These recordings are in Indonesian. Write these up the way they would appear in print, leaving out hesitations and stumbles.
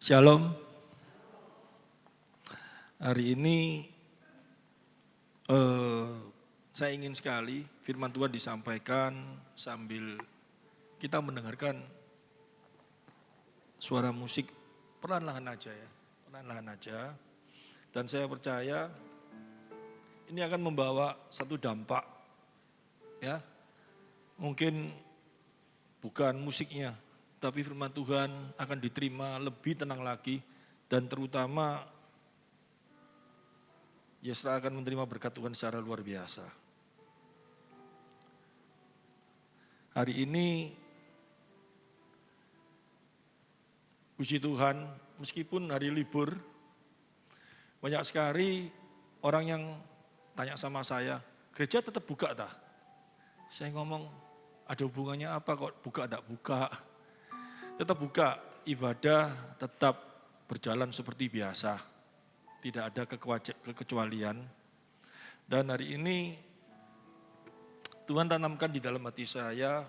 Shalom. Hari ini saya ingin sekali firman Tuhan disampaikan sambil kita mendengarkan suara musik perlahan-lahan aja ya, perlahan-lahan aja. Dan saya percaya ini akan membawa satu dampak ya. Mungkin bukan musiknya, tapi firman Tuhan akan diterima lebih tenang lagi dan terutama Yesra akan menerima berkat Tuhan secara luar biasa. Hari ini puji Tuhan, meskipun hari libur, banyak sekali orang yang tanya sama saya, gereja tetap buka tak? Saya ngomong, ada hubungannya apa kok buka enggak buka? Tetap buka, ibadah tetap berjalan seperti biasa. Tidak ada kekecualian. Dan hari ini Tuhan tanamkan di dalam hati saya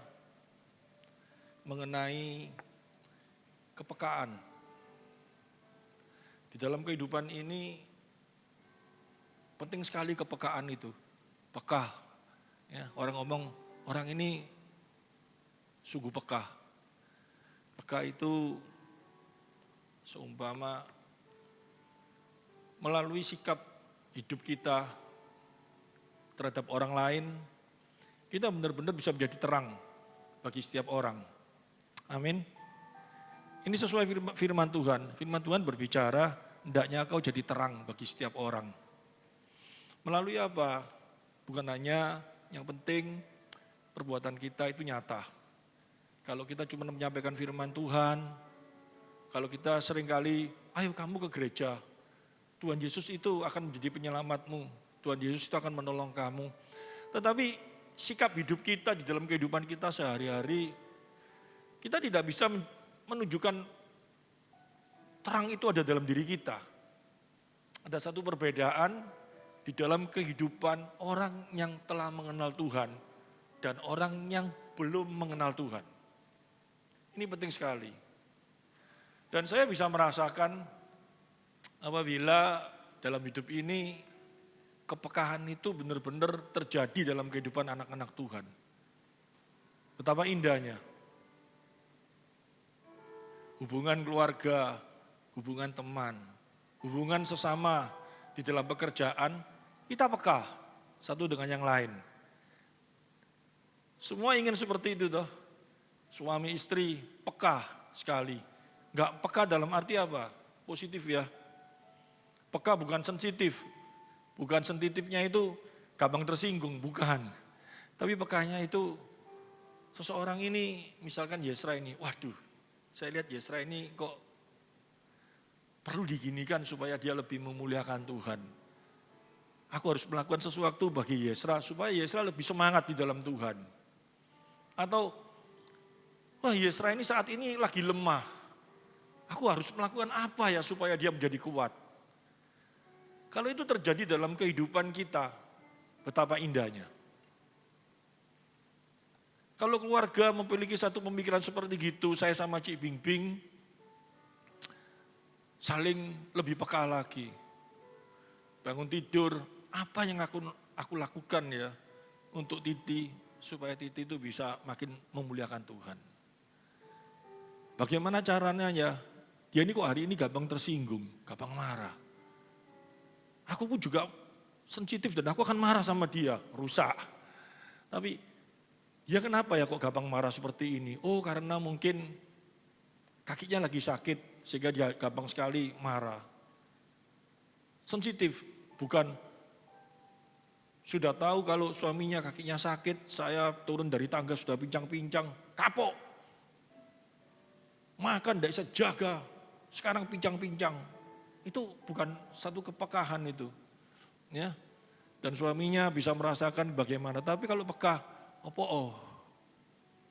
mengenai kepekaan. Di dalam kehidupan ini penting sekali kepekaan itu. Peka. Ya, orang ngomong, orang ini sungguh peka. Peka itu seumpama melalui sikap hidup kita terhadap orang lain, kita benar-benar bisa menjadi terang bagi setiap orang. Amin. Ini sesuai firman Tuhan. Firman Tuhan berbicara, hendaknya kau jadi terang bagi setiap orang. Melalui apa? Bukan hanya yang penting perbuatan kita itu nyata. Kalau kita cuma menyampaikan firman Tuhan, kalau kita seringkali, ayo kamu ke gereja, Tuhan Yesus itu akan menjadi penyelamatmu, Tuhan Yesus itu akan menolong kamu. Tetapi sikap hidup kita di dalam kehidupan kita sehari-hari, kita tidak bisa menunjukkan terang itu ada dalam diri kita. Ada satu perbedaan di dalam kehidupan orang yang telah mengenal Tuhan dan orang yang belum mengenal Tuhan. Ini penting sekali. Dan saya bisa merasakan apabila dalam hidup ini kepekaan itu benar-benar terjadi dalam kehidupan anak-anak Tuhan. Betapa indahnya. Hubungan keluarga, hubungan teman, hubungan sesama di dalam pekerjaan, kita peka satu dengan yang lain. Semua ingin seperti itu toh. Suami istri peka sekali. Enggak peka dalam arti apa? Positif ya. Peka bukan sensitif. Bukan sensitifnya itu gampang tersinggung, bukan. Tapi pekanya itu seseorang ini, misalkan Yesra ini, waduh, saya lihat Yesra ini kok perlu diginikan supaya dia lebih memuliakan Tuhan. Aku harus melakukan sesuatu bagi Yesra supaya Yesra lebih semangat di dalam Tuhan. Atau, wah Yesra ini saat ini lagi lemah. Aku harus melakukan apa ya supaya dia menjadi kuat. Kalau itu terjadi dalam kehidupan kita, betapa indahnya. Kalau keluarga memiliki satu pemikiran seperti gitu, saya sama Cik Bingbing saling lebih peka lagi. Bangun tidur, apa yang aku lakukan ya untuk Titi, supaya Titi itu bisa makin memuliakan Tuhan. Bagaimana caranya ya? Dia ini kok hari ini gampang tersinggung, gampang marah. Aku pun juga sensitif dan aku akan marah sama dia, rusak. Tapi dia kenapa ya kok gampang marah seperti ini? Oh karena mungkin kakinya lagi sakit sehingga dia gampang sekali marah. Sensitif, bukan sudah tahu kalau suaminya kakinya sakit, saya turun dari tangga sudah pincang-pincang, kapok. Makan tidak bisa jaga, sekarang pincang-pincang. Itu bukan satu kepekaan itu. Ya. Dan suaminya bisa merasakan bagaimana. Tapi kalau peka,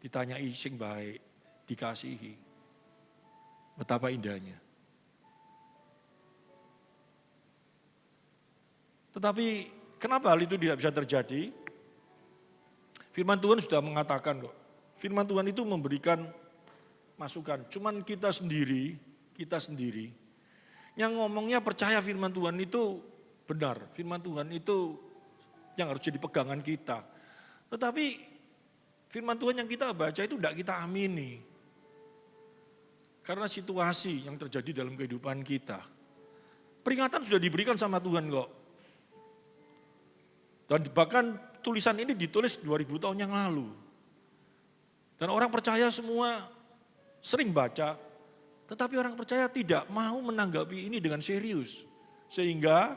ditanyai sing baik, dikasihi. Betapa indahnya. Tetapi kenapa hal itu tidak bisa terjadi? Firman Tuhan sudah mengatakan kok. Firman Tuhan itu memberikan masukan. Cuman kita sendiri, kita sendiri yang ngomongnya percaya firman Tuhan itu benar, firman Tuhan itu yang harus jadi pegangan kita. Tetapi firman Tuhan yang kita baca itu tidak kita amini. Karena situasi yang terjadi dalam kehidupan kita. Peringatan sudah diberikan sama Tuhan kok. Dan bahkan tulisan ini ditulis 2000 tahun yang lalu. Dan orang percaya semua sering baca, tetapi orang percaya tidak mau menanggapi ini dengan serius. Sehingga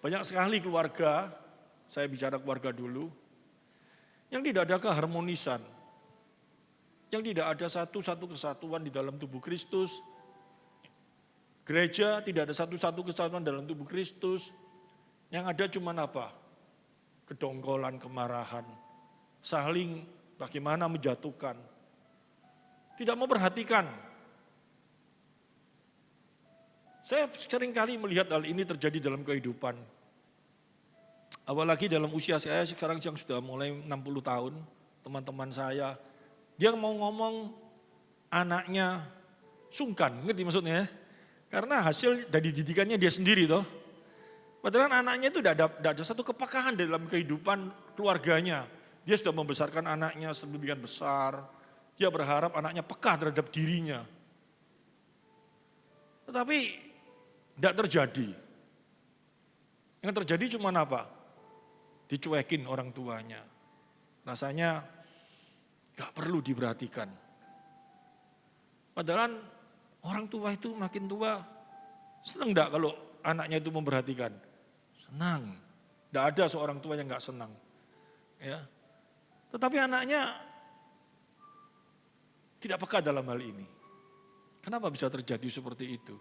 banyak sekali keluarga, saya bicara keluarga dulu, yang tidak ada keharmonisan, yang tidak ada satu kesatuan di dalam tubuh Kristus. Gereja tidak ada satu kesatuan dalam tubuh Kristus. Yang ada cuma apa? Kedongkolan, kemarahan, saling bagaimana menjatuhkan. Tidak mau perhatikan. Saya seringkali melihat hal ini terjadi dalam kehidupan. Apalagi dalam usia saya sekarang yang sudah mulai 60 tahun, teman-teman saya, dia mau ngomong anaknya sungkan, ngerti maksudnya? Karena hasil dari didikannya dia sendiri toh. Padahal anaknya itu tidak ada satu kepekahan dalam kehidupan keluarganya. Dia sudah membesarkan anaknya sedemikian besar, dia berharap anaknya peka terhadap dirinya. Tetapi tidak terjadi. Yang terjadi cuma apa? Dicuekin orang tuanya. Rasanya gak perlu diperhatikan. Padahal orang tua itu makin tua, senang gak kalau anaknya itu memperhatikan? Senang. Tidak ada seorang tua yang gak senang. Ya. Tetapi anaknya tidak peka dalam hal ini. Kenapa bisa terjadi seperti itu?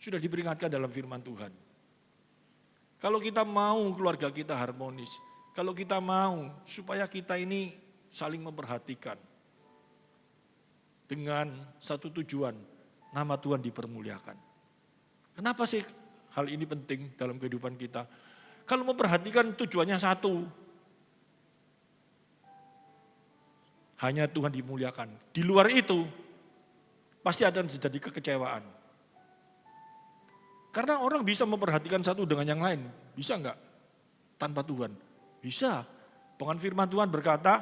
Sudah diperingatkan dalam firman Tuhan. Kalau kita mau keluarga kita harmonis, kalau kita mau supaya kita ini saling memperhatikan dengan satu tujuan, nama Tuhan dipermuliakan. Kenapa sih hal ini penting dalam kehidupan kita? Kalau memperhatikan tujuannya satu, hanya Tuhan dimuliakan. Di luar itu, pasti akan terjadi kekecewaan. Karena orang bisa memperhatikan satu dengan yang lain. Bisa enggak? Tanpa Tuhan. Bisa. Bahkan firman Tuhan berkata,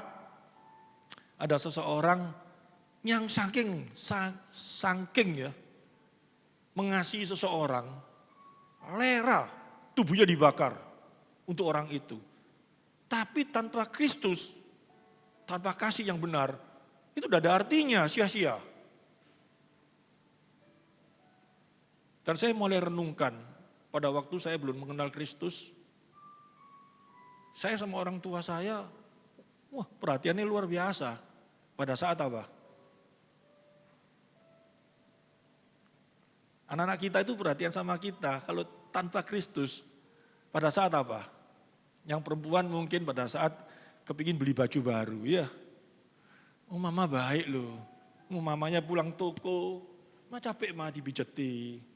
ada seseorang yang saking ya, mengasihi seseorang, lera tubuhnya dibakar untuk orang itu. Tapi tanpa Kristus, tanpa kasih yang benar, itu tidak ada artinya, sia-sia. Dan saya mulai renungkan, pada waktu saya belum mengenal Kristus, saya sama orang tua saya, wah perhatiannya luar biasa. Pada saat apa? Anak-anak kita itu perhatian sama kita, kalau tanpa Kristus, pada saat apa? Yang perempuan mungkin pada saat kepingin beli baju baru, ya. Oh mama baik loh, mamanya pulang toko, ma capek ma dipijeti.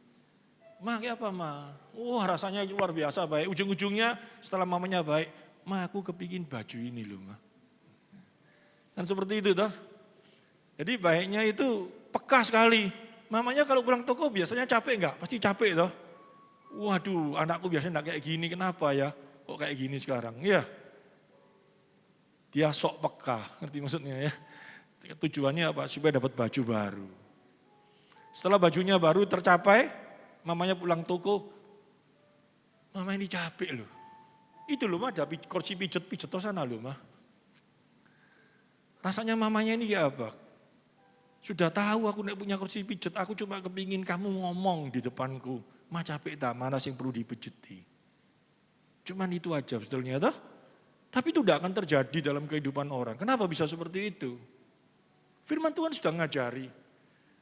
Ma kayak apa ma? Wah rasanya luar biasa baik. Ujung-ujungnya setelah mamanya baik, ma aku kepingin baju ini loh ma. Kan seperti itu toh. Jadi baiknya itu peka sekali. Mamanya kalau pulang toko biasanya capek enggak? Pasti capek toh. Waduh anakku biasanya enggak kayak gini, kenapa ya? Kok kayak gini sekarang? Ya. Dia sok peka, ngerti maksudnya ya. Tujuannya apa? Supaya dapat baju baru. Setelah bajunya baru tercapai, mamanya pulang toko, mama ini capek loh. Itu loh mah ada kursi pijet-pijet toh sana loh mah. Rasanya mamanya ini kayak apa? Sudah tahu aku tidak punya kursi pijet, aku cuma kepingin kamu ngomong di depanku. Mah capek tak, mana sih yang perlu dipijeti. Cuman itu aja sebetulnya toh. Tapi itu tidak akan terjadi dalam kehidupan orang. Kenapa bisa seperti itu? Firman Tuhan sudah ngajari.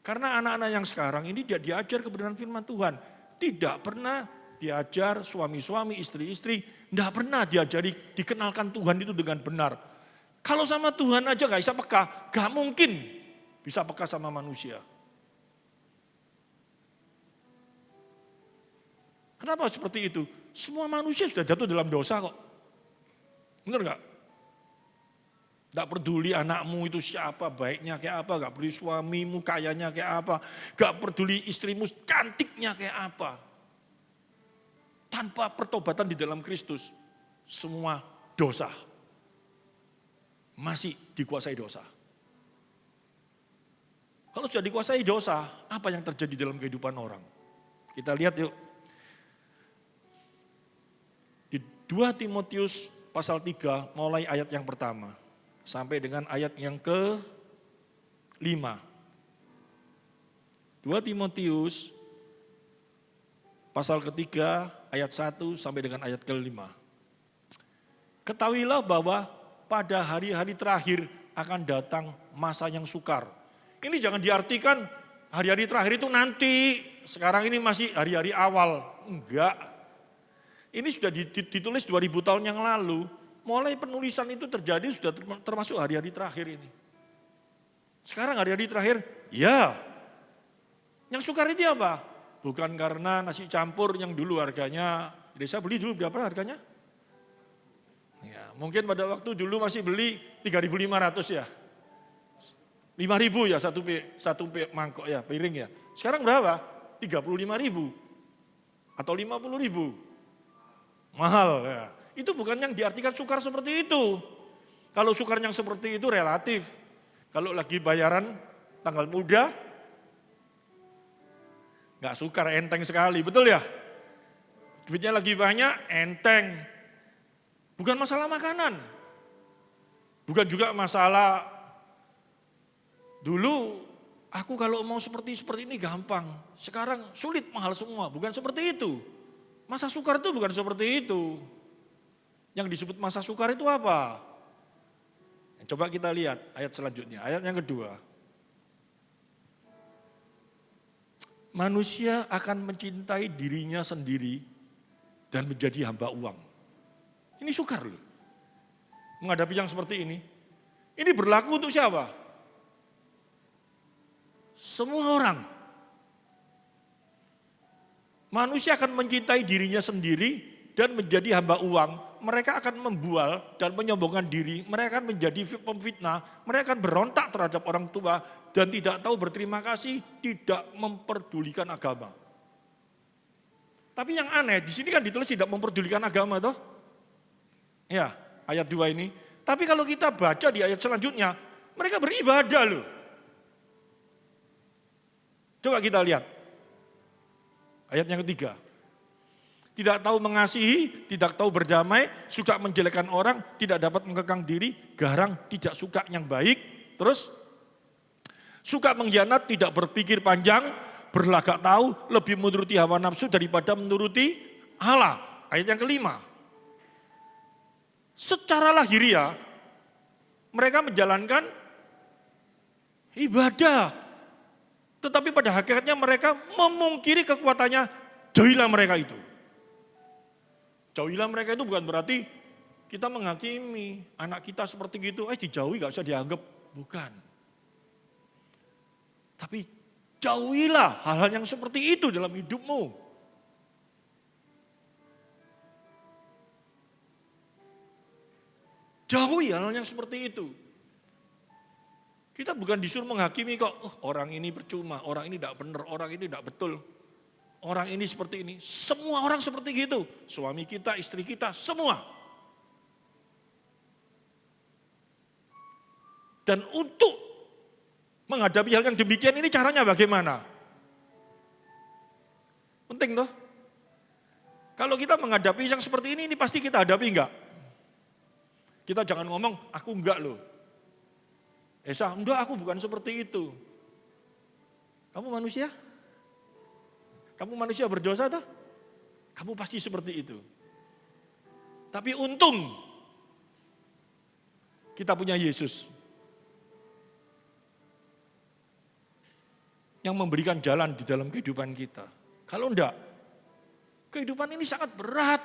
Karena anak-anak yang sekarang ini dia diajar kebenaran firman Tuhan. Tidak pernah diajar suami-suami, istri-istri. Tidak pernah diajari, dikenalkan Tuhan itu dengan benar. Kalau sama Tuhan aja gak bisa peka, gak mungkin bisa peka sama manusia. Kenapa seperti itu? Semua manusia sudah jatuh dalam dosa kok. Benar gak? Tidak peduli anakmu itu siapa, baiknya kayak apa, gak peduli suamimu kayanya kayak apa, gak peduli istrimu cantiknya kayak apa. Tanpa pertobatan di dalam Kristus, semua dosa. Masih dikuasai dosa. Kalau sudah dikuasai dosa, apa yang terjadi dalam kehidupan orang? Kita lihat yuk. Di 2 Timotius pasal 3 mulai ayat yang pertama. Sampai dengan ayat yang ke-5. 2 Timotius pasal ketiga ayat 1 sampai dengan ayat ke-5. Ketahuilah bahwa pada hari-hari terakhir akan datang masa yang sukar. Ini jangan diartikan hari-hari terakhir itu nanti, sekarang ini masih hari-hari awal. Enggak. Ini sudah ditulis 2000 tahun yang lalu. Mulai penulisan itu terjadi sudah termasuk hari-hari terakhir ini. Sekarang hari-hari terakhir, ya. Yang sukar itu apa? Bukan karena nasi campur yang dulu harganya, saya beli dulu berapa harganya? Ya, mungkin pada waktu dulu masih beli 3.500 ya. 5.000 ya satu mangkok ya, piring ya. Sekarang berapa? 35.000 atau 50.000. Mahal ya. Itu bukan yang diartikan sukar seperti itu. Kalau sukar yang seperti itu relatif. Kalau lagi bayaran tanggal muda, gak sukar, enteng sekali, betul ya? Duitnya lagi banyak, enteng. Bukan masalah makanan. Bukan juga masalah, dulu aku kalau mau seperti ini gampang. Sekarang sulit, mahal semua, bukan seperti itu. Masa sukar itu bukan seperti itu. Yang disebut masa sukar itu apa? Coba kita lihat ayat selanjutnya, ayat yang kedua. Manusia akan mencintai dirinya sendiri dan menjadi hamba uang. Ini sukar loh. Menghadapi yang seperti ini. Ini berlaku untuk siapa? Semua orang. Manusia akan mencintai dirinya sendiri dan menjadi hamba uang. Mereka akan membual dan menyombongkan diri, mereka akan menjadi pemfitnah, mereka akan berontak terhadap orang tua dan tidak tahu berterima kasih, tidak memperdulikan agama. Tapi yang aneh, di sini kan ditulis tidak memperdulikan agama toh? Ya, ayat 2 ini. Tapi kalau kita baca di ayat selanjutnya, mereka beribadah loh. Coba kita lihat. Ayat yang ketiga. Tidak tahu mengasihi, tidak tahu berdamai, suka menjelekkan orang, tidak dapat mengekang diri, garang, tidak suka yang baik. Terus, suka mengkhianat, tidak berpikir panjang, berlagak tahu, lebih menuruti hawa nafsu daripada menuruti Allah. Ayat yang kelima. Secara lahiriah, mereka menjalankan ibadah. Tetapi pada hakikatnya mereka memungkiri kekuatannya, jauhilah mereka itu. Jauhilah mereka itu bukan berarti kita menghakimi anak kita seperti gitu, dijauhi gak usah dianggap. Bukan. Tapi jauhilah hal-hal yang seperti itu dalam hidupmu. Jauhi hal-hal yang seperti itu. Kita bukan disuruh menghakimi kok, orang ini percuma, orang ini tidak benar, orang ini tidak betul. Orang ini seperti ini, semua orang seperti gitu. Suami kita, istri kita, semua. Dan untuk menghadapi hal yang demikian ini caranya bagaimana? Penting toh. Kalau kita menghadapi yang seperti ini pasti kita hadapi enggak? Kita jangan ngomong, aku enggak loh. Enggak, aku bukan seperti itu. Kamu manusia? Kamu manusia berdosa toh? Kamu pasti seperti itu. Tapi untung kita punya Yesus yang memberikan jalan di dalam kehidupan kita. Kalau enggak, kehidupan ini sangat berat,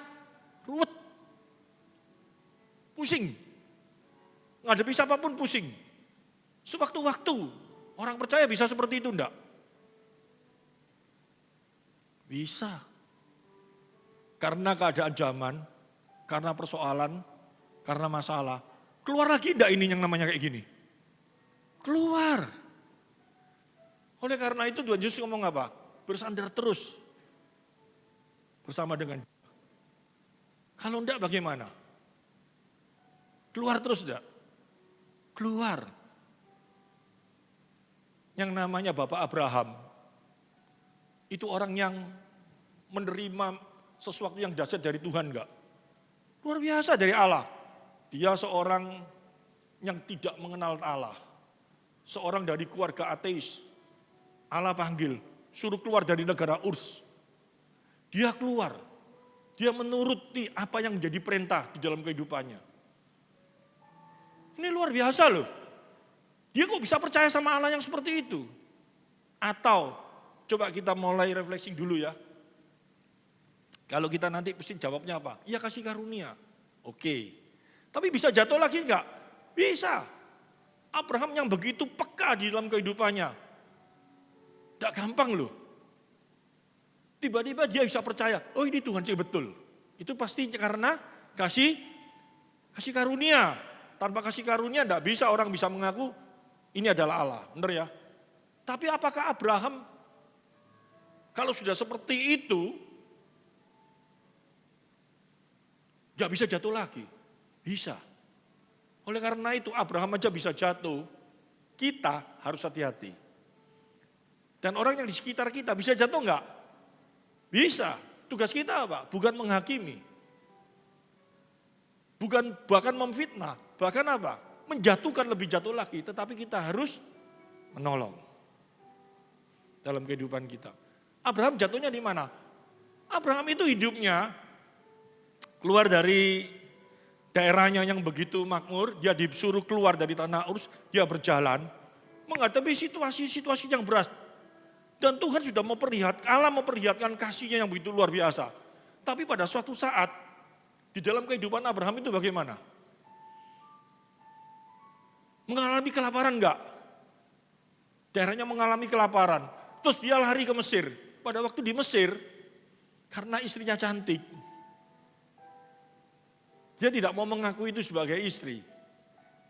ruwet, pusing. Ngadepi siapapun pusing. Sewaktu-waktu orang percaya bisa seperti itu enggak? Bisa. Karena keadaan zaman, karena persoalan, karena masalah, Keluar lagi enggak ini yang namanya kayak gini? Keluar. Oleh karena itu Tuhan Yesus ngomong apa? Bersandar terus bersama dengan. Kalau enggak bagaimana? Keluar terus enggak? Keluar. Yang namanya Bapak Abraham, itu orang yang menerima sesuatu yang dahsyat dari Tuhan enggak? Luar biasa dari Allah. Dia seorang yang tidak mengenal Allah. Seorang dari keluarga ateis. Allah panggil, suruh keluar dari negara Urs. Dia keluar. Dia menuruti apa yang menjadi perintah di dalam kehidupannya. Ini luar biasa loh. Dia kok bisa percaya sama Allah yang seperti itu? Atau, coba kita mulai refleksi dulu ya. Kalau kita nanti pasti jawabnya apa? Ya kasih karunia. Oke. Tapi bisa jatuh lagi enggak? Bisa. Abraham yang begitu peka di dalam kehidupannya. Enggak gampang loh. Tiba-tiba dia bisa percaya, oh ini Tuhan sih betul. Itu pasti karena kasih karunia. Tanpa kasih karunia enggak bisa orang bisa mengaku ini adalah Allah. Benar ya? Tapi apakah Abraham kalau sudah seperti itu enggak bisa jatuh lagi? Bisa. Oleh karena itu Abraham aja bisa jatuh, kita harus hati-hati. Dan orang yang di sekitar kita bisa jatuh enggak? Bisa. Tugas kita apa? Bukan menghakimi. Bukan bahkan memfitnah. Bahkan apa? Menjatuhkan lebih jatuh lagi. Tetapi kita harus menolong. Dalam kehidupan kita. Abraham jatuhnya di mana? Abraham itu hidupnya keluar dari daerahnya yang begitu makmur. Dia disuruh keluar dari tanah Urs. Dia berjalan. Menghadapi situasi-situasi yang berat. Dan Tuhan sudah Allah memperlihatkan kasihnya yang begitu luar biasa. Tapi pada suatu saat, di dalam kehidupan Abraham itu bagaimana? Mengalami kelaparan enggak? Daerahnya mengalami kelaparan. Terus dia lari ke Mesir. Pada waktu di Mesir, karena istrinya cantik, dia tidak mau mengaku itu sebagai istri.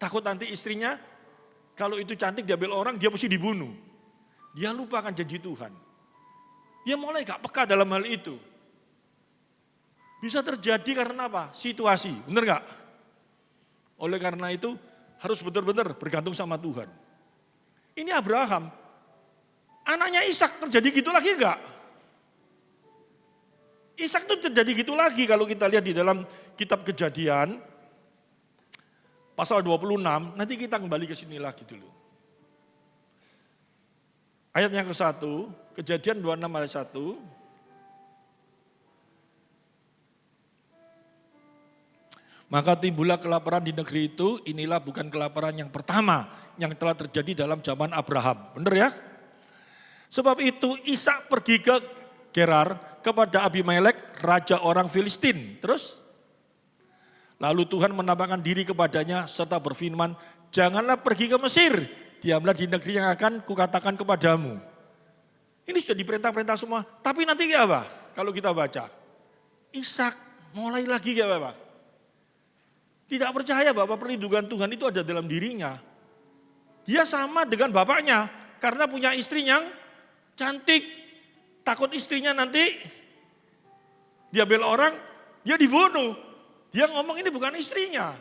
Takut nanti istrinya, kalau itu cantik diambil orang, dia mesti dibunuh. Dia lupakan janji Tuhan. Dia mulai gak peka dalam hal itu. Bisa terjadi karena apa? Situasi, benar gak? Oleh karena itu harus benar-benar bergantung sama Tuhan. Ini Abraham, anaknya Ishak terjadi gitu lagi enggak? Ishak itu terjadi gitu lagi kalau kita lihat di dalam kitab Kejadian pasal 26, nanti kita kembali ke sini lagi dulu. Ayat yang ke-1, Kejadian 26 ayat 1. Maka timbullah kelaparan di negeri itu, inilah bukan kelaparan yang pertama yang telah terjadi dalam zaman Abraham. Benar ya? Sebab itu Ishak pergi ke Gerar kepada Abimelek, raja orang Filistin. Terus? Lalu Tuhan menampakkan diri kepadanya serta berfirman, janganlah pergi ke Mesir, diamlah di negeri yang akan kukatakan kepadamu. Ini sudah diperintah-perintah semua. Tapi nanti apa? Kalau kita baca. Ishak mulai lagi ya Bapak. Tidak percaya bahwa perlindungan Tuhan itu ada dalam dirinya. Dia sama dengan bapaknya. Karena punya istri yang cantik. Takut istrinya nanti diambil orang, dia dibunuh. Dia ngomong ini bukan istrinya.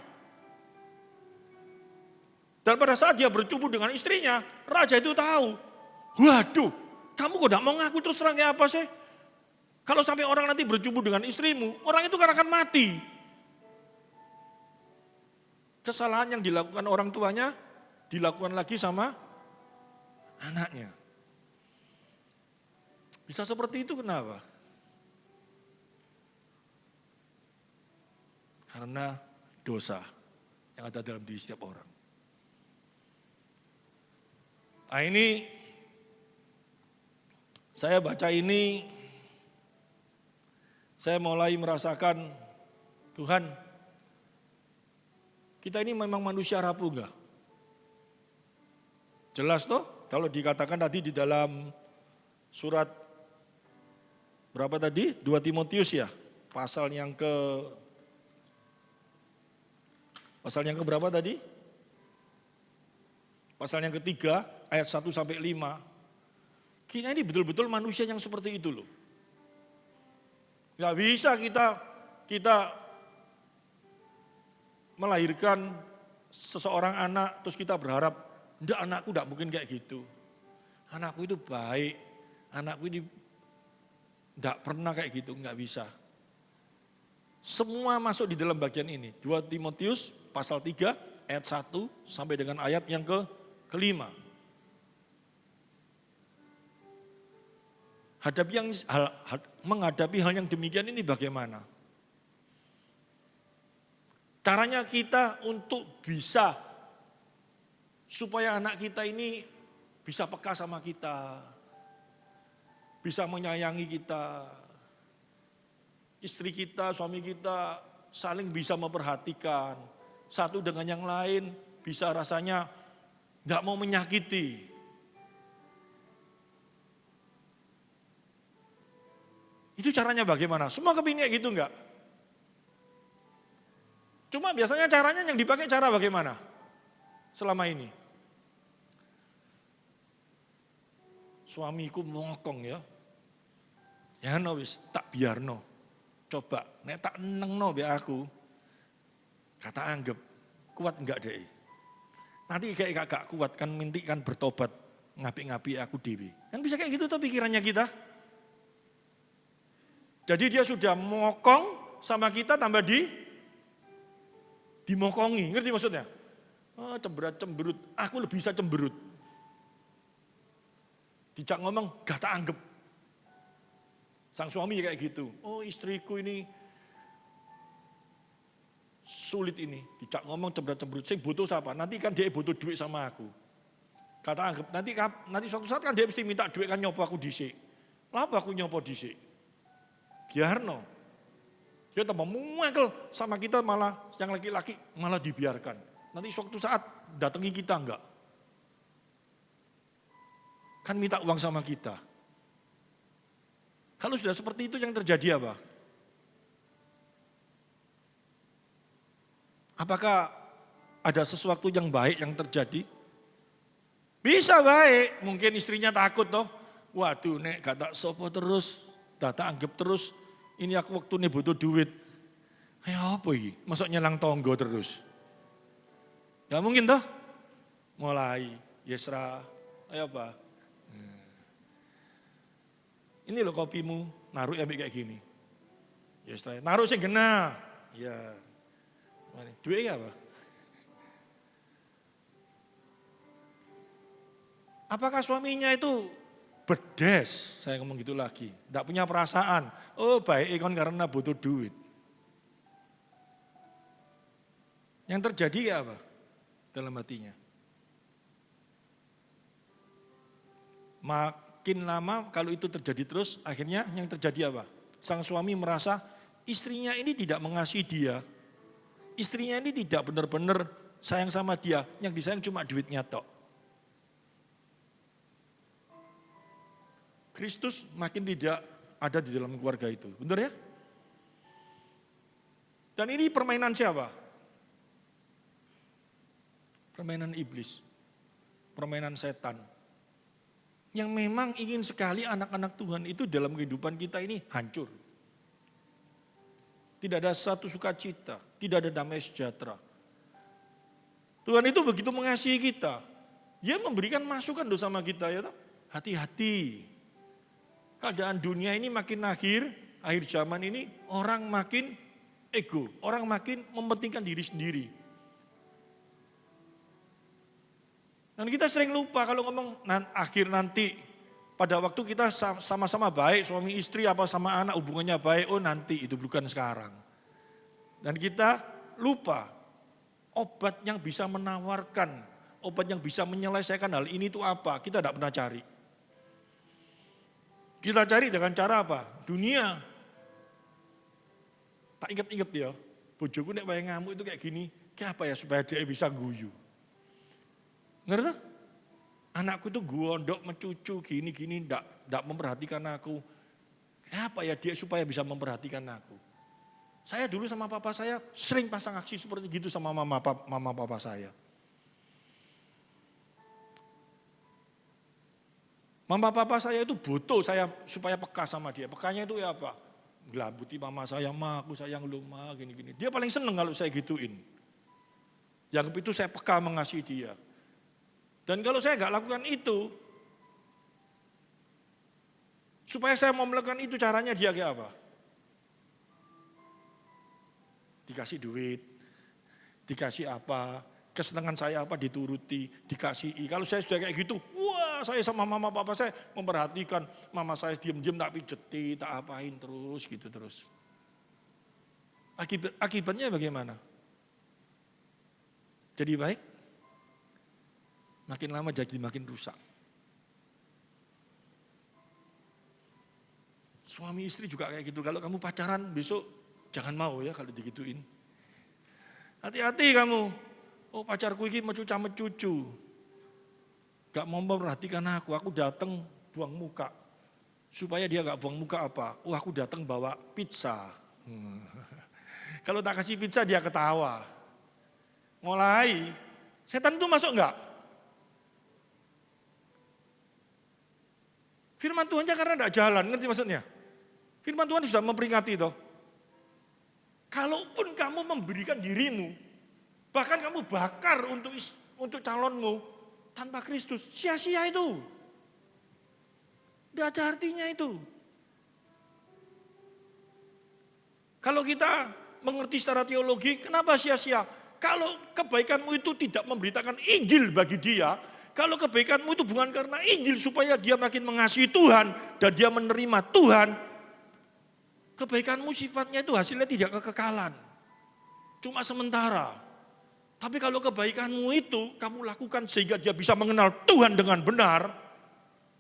Dan pada saat dia bercumbu dengan istrinya, raja itu tahu. Waduh, kamu kok gak mau ngaku terus terang kayak apa sih? Kalau sampai orang nanti bercumbu dengan istrimu, orang itu kan akan mati. Kesalahan yang dilakukan orang tuanya, dilakukan lagi sama anaknya. Bisa seperti itu kenapa? Karena dosa yang ada dalam diri setiap orang. Nah ini, saya baca ini, saya mulai merasakan, Tuhan, kita ini memang manusia rapuh enggak? Jelas toh, kalau dikatakan tadi di dalam surat, berapa tadi? 2 Timotius ya, pasal yang Pasal yang keberapa tadi? Pasal yang ketiga, ayat 1 sampai 5. Kita ini betul-betul manusia yang seperti itu loh. Gak bisa kita melahirkan seseorang anak, terus kita berharap, enggak, anakku enggak mungkin kayak gitu. Anakku itu baik, anakku ini enggak pernah kayak gitu, enggak bisa. Semua masuk di dalam bagian ini. 2 Timotius pasal 3 ayat 1 sampai dengan ayat yang kelima. Menghadapi hal yang demikian ini bagaimana? Caranya kita untuk bisa, supaya anak kita ini bisa peka sama kita, bisa menyayangi kita, istri kita, suami kita saling bisa memperhatikan, satu dengan yang lain bisa rasanya gak mau menyakiti. Itu caranya bagaimana? Semua kepingin kayak gitu enggak? Cuma biasanya caranya yang dipakai cara bagaimana? Selama ini. Suamiku mokong ya. Ya no wis tak biarno. Coba nek tak nengno be aku. Kata anggap kuat enggak deh. Nanti kayak gak kuat kan minti kan bertobat. Ngapi-ngapi aku dewi. Kan bisa kayak gitu tuh pikirannya kita. Jadi dia sudah mokong sama kita tambah dimokongi, ngerti maksudnya? Oh, cemberut, aku lebih bisa cemberut. Dijak ngomong, gak tak anggap. Sang suami kayak gitu, oh istriku ini sulit ini. Dijak ngomong cemberut, saya butuh siapa? Nanti kan dia butuh duit sama aku. Kata anggap, nanti suatu saat kan dia mesti minta duit kan nyopo aku disik. Lapa aku nyopo disik? Biarno. Dia tambah muangkel sama kita malah yang laki-laki malah dibiarkan. Nanti suatu saat datangi kita enggak. Kan minta uang sama kita. Kalau sudah seperti itu yang terjadi apa? Apakah ada sesuatu yang baik yang terjadi? Bisa baik, mungkin istrinya takut toh. Waduh nek gak tak sopo terus, tak anggap terus. Ini aku waktu ini butuh duit. Ayo apa ini? Masuk nyelang tonggo terus. Ya mungkin toh. Mulai, yesra, ayo apa? Ini loh kopimu, naruh ya kayak gini. Yesra, naruh sih gena. Ya, duit ya apa? Apakah suaminya itu bedes, saya ngomong gitu lagi. Tidak punya perasaan. Oh baik ikon karena butuh duit. Yang terjadi apa dalam hatinya? Makin lama kalau itu terjadi terus, akhirnya yang terjadi apa? Sang suami merasa istrinya ini tidak mengasihi dia. Istrinya ini tidak benar-benar sayang sama dia. Yang disayang cuma duitnya tok. Kristus makin tidak ada di dalam keluarga itu. Benar ya? Dan ini permainan siapa? Permainan iblis. Permainan setan. Yang memang ingin sekali anak-anak Tuhan itu dalam kehidupan kita ini hancur. Tidak ada satu sukacita, tidak ada damai sejahtera. Tuhan itu begitu mengasihi kita. Dia memberikan masukan dosa sama kita ya. Hati-hati. Keadaan dunia ini makin akhir zaman ini orang makin ego, orang makin mementingkan diri sendiri. Dan kita sering lupa kalau ngomong akhir nanti, pada waktu kita sama-sama baik, suami istri apa sama anak hubungannya baik, oh nanti itu bukan sekarang. Dan kita lupa obat yang bisa menawarkan, obat yang bisa menyelesaikan hal ini itu apa, kita tidak pernah cari. Kita cari dengan cara apa? Dunia. Tak inget-inget ya, bojoku nek wae ngamuk itu kayak gini, kayak apa ya supaya dia bisa guyu. Ngerti? Anakku itu gondok, mencucu, gini-gini, ndak memperhatikan aku. Kayak apa ya dia supaya bisa memperhatikan aku. Saya dulu sama papa saya sering pasang aksi seperti gitu sama mama papa saya. Mama papa saya itu butuh saya supaya peka sama dia. Pekanya itu ya apa? Gelambuti mama saya, ma aku sayang lu ma, gini-gini. Dia paling seneng kalau saya gituin. Yang itu saya peka mengasihi dia. Dan kalau saya nggak lakukan itu, supaya saya mau melakukan itu caranya dia kayak apa? Dikasih duit, dikasih apa, kesenangan saya apa dituruti, dikasihi. Kalau saya sudah kayak gitu, wah saya sama mama papa saya memperhatikan. Mama saya diem-diem tak pijeti, tak apain terus gitu terus. Akibatnya bagaimana? Jadi baik? Makin lama jadi makin rusak. Suami istri juga kayak gitu. Kalau kamu pacaran besok jangan mau ya kalau digituin. Hati-hati kamu. Oh pacarku ini mecuca-mecucu. Gak mau memperhatikan aku datang buang muka. Supaya dia gak buang muka apa? Oh aku datang bawa pizza. Kalau tak kasih pizza dia ketawa. Mulai, setan itu masuk enggak? Firman Tuhan karena enggak jalan, ngerti maksudnya? Firman Tuhan sudah memperingati toh. Kalaupun kamu memberikan dirimu, bahkan kamu bakar untuk calonmu tanpa Kristus, sia-sia itu. Tidak ada artinya itu. Kalau kita mengerti secara teologi, kenapa sia-sia? Kalau kebaikanmu itu tidak memberitakan Injil bagi dia, kalau kebaikanmu itu bukan karena Injil supaya dia makin mengasihi Tuhan dan dia menerima Tuhan, kebaikanmu sifatnya itu hasilnya tidak kekekalan. Cuma sementara. Tapi kalau kebaikanmu itu kamu lakukan sehingga dia bisa mengenal Tuhan dengan benar,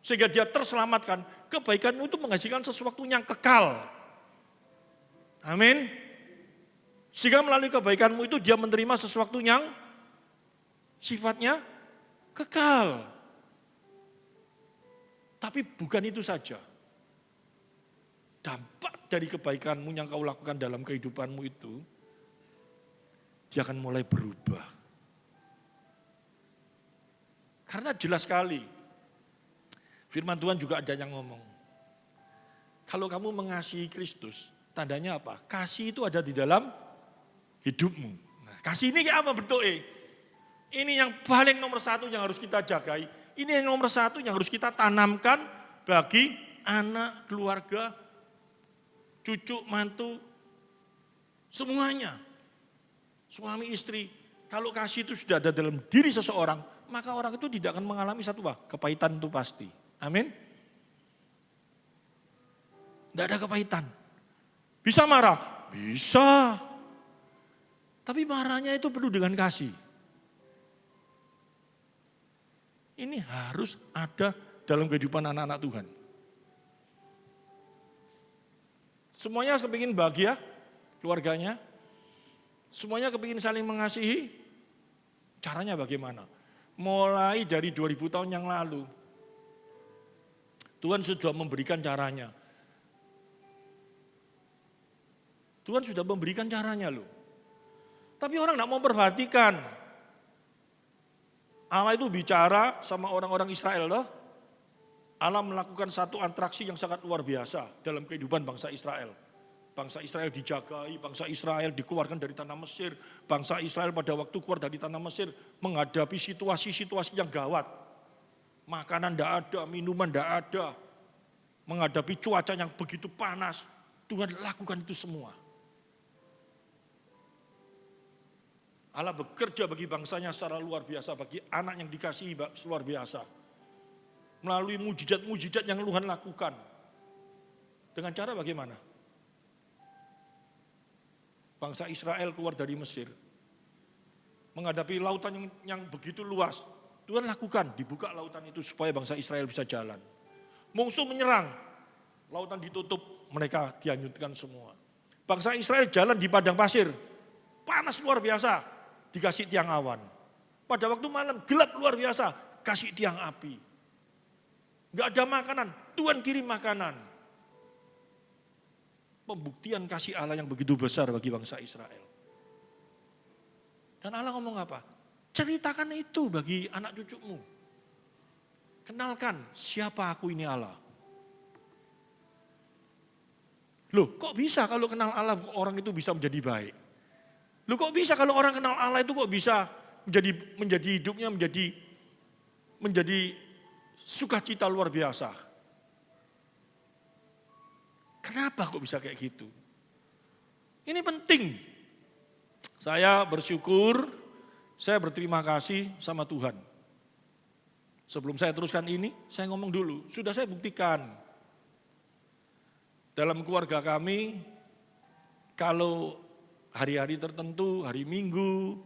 sehingga dia terselamatkan, kebaikanmu itu menghasilkan sesuatu yang kekal. Amin. Sehingga melalui kebaikanmu itu dia menerima sesuatu yang sifatnya kekal. Tapi bukan itu saja. Dampak dari kebaikanmu yang kau lakukan dalam kehidupanmu itu, dia akan mulai berubah. Karena jelas sekali, firman Tuhan juga ada yang ngomong, kalau kamu mengasihi Kristus, tandanya apa? Kasih itu ada di dalam hidupmu. Nah, kasih ini kayak apa bentuknya? Ini yang paling nomor satu yang harus kita jagai. Ini yang nomor satu yang harus kita tanamkan bagi anak, keluarga, cucu, mantu, semuanya. Suami, istri, kalau kasih itu sudah ada dalam diri seseorang, maka orang itu tidak akan mengalami satu kepahitan itu pasti. Amin. Tidak ada kepahitan. Bisa marah? Bisa. Tapi marahnya itu penuh dengan kasih. Ini harus ada dalam kehidupan anak-anak Tuhan. Semuanya kepingin bahagia, keluarganya. Semuanya kepingin saling mengasihi. Caranya bagaimana? Mulai dari 2000 tahun yang lalu. Tuhan sudah memberikan caranya. Tuhan sudah memberikan caranya loh. Tapi orang tidak mau perhatikan. Allah itu bicara sama orang-orang Israel loh. Allah melakukan satu atraksi yang sangat luar biasa dalam kehidupan bangsa Israel. Bangsa Israel dijagai, bangsa Israel dikeluarkan dari tanah Mesir. Bangsa Israel pada waktu keluar dari tanah Mesir menghadapi situasi-situasi yang gawat. Makanan tidak ada, minuman tidak ada. Menghadapi cuaca yang begitu panas. Tuhan lakukan itu semua. Allah bekerja bagi bangsanya secara luar biasa, bagi anak yang dikasihi luar biasa. Melalui mujizat-mujizat yang Tuhan lakukan. Dengan cara bagaimana? Bangsa Israel keluar dari Mesir. Menghadapi lautan yang begitu luas. Tuhan lakukan, dibuka lautan itu supaya bangsa Israel bisa jalan. Musuh menyerang, lautan ditutup, mereka dihanyutkan semua. Bangsa Israel jalan di padang pasir, panas luar biasa. Dikasih tiang awan. Pada waktu malam gelap luar biasa, kasih tiang api. Enggak ada makanan, Tuhan kirim makanan. pembuktian kasih Allah yang begitu besar bagi bangsa Israel. Dan Allah ngomong apa? Ceritakan itu bagi anak cucumu. Kenalkan siapa aku ini Allah. Loh, kok bisa kalau kenal Allah orang itu bisa menjadi baik? Loh, kok bisa kalau orang kenal Allah itu kok bisa menjadi hidupnya menjadi sukacita luar biasa? Kenapa kok bisa kayak gitu? Ini penting. Saya bersyukur, saya berterima kasih sama Tuhan. Sebelum saya teruskan ini, saya ngomong dulu, sudah saya buktikan. Dalam keluarga kami, kalau hari-hari tertentu, hari Minggu,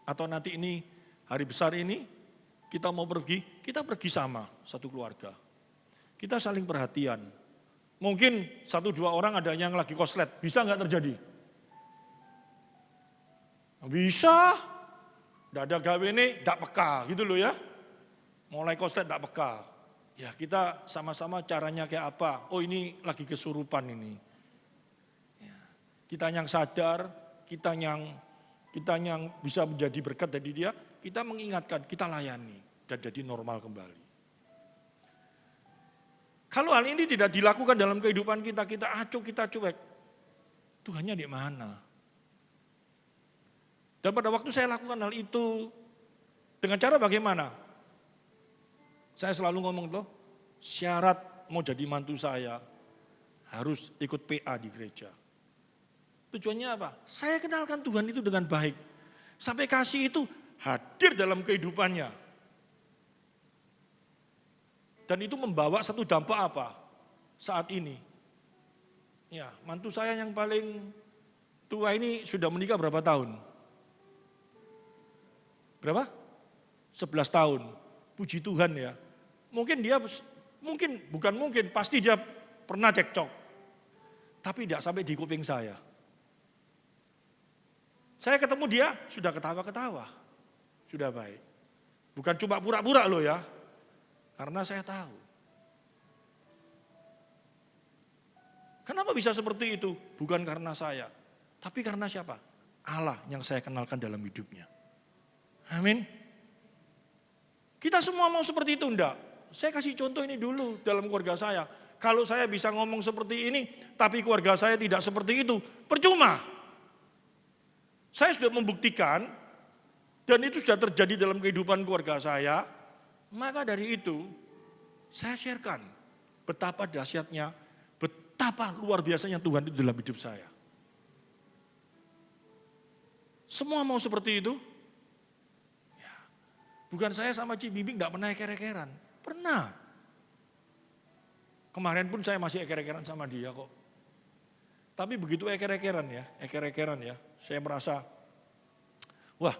atau nanti ini, hari besar ini, kita mau pergi, kita pergi sama satu keluarga. Kita saling perhatian. Mungkin 1-2 orang ada yang lagi koslet, bisa nggak terjadi? Bisa. Tidak ada gawe ini, tidak peka gitu loh ya. Mulai koslet tidak peka. Ya kita sama-sama caranya kayak apa. Oh ini lagi kesurupan ini. Ya, kita yang sadar, kita yang bisa menjadi berkat dari dia, kita mengingatkan, kita layani dan jadi normal kembali. Kalau hal ini tidak dilakukan dalam kehidupan kita, kita acuh, kita cuek. Tuhannya di mana? Dan pada waktu saya lakukan hal itu, dengan cara bagaimana? Saya selalu ngomong tuh, syarat mau jadi mantu saya harus ikut PA di gereja. Tujuannya apa? Saya kenalkan Tuhan itu dengan baik. Sampai kasih itu hadir dalam kehidupannya. Dan itu membawa satu dampak apa saat ini? Ya, mantu saya yang paling tua ini sudah menikah berapa tahun? Berapa? 11 tahun. Puji Tuhan ya. Pasti dia pernah cekcok. Tapi tidak sampai di kuping saya. Saya ketemu dia, sudah ketawa-ketawa. Sudah baik. Bukan cuma pura-pura loh ya. Karena saya tahu. Kenapa bisa seperti itu? Bukan karena saya. Tapi karena siapa? Allah yang saya kenalkan dalam hidupnya. Amin. Kita semua mau seperti itu enggak? Saya kasih contoh ini dulu dalam keluarga saya. Kalau saya bisa ngomong seperti ini, tapi keluarga saya tidak seperti itu, percuma. Saya sudah membuktikan, dan itu sudah terjadi dalam kehidupan keluarga saya, maka dari itu, saya sharekan betapa dahsyatnya, betapa luar biasanya Tuhan itu dalam hidup saya. Semua mau seperti itu? Ya. Bukan saya sama Ci Bimbing tidak pernah eker-ekeran. Pernah. Kemarin pun saya masih eker-ekeran sama dia kok. Tapi begitu eker-ekeran ya, saya merasa, wah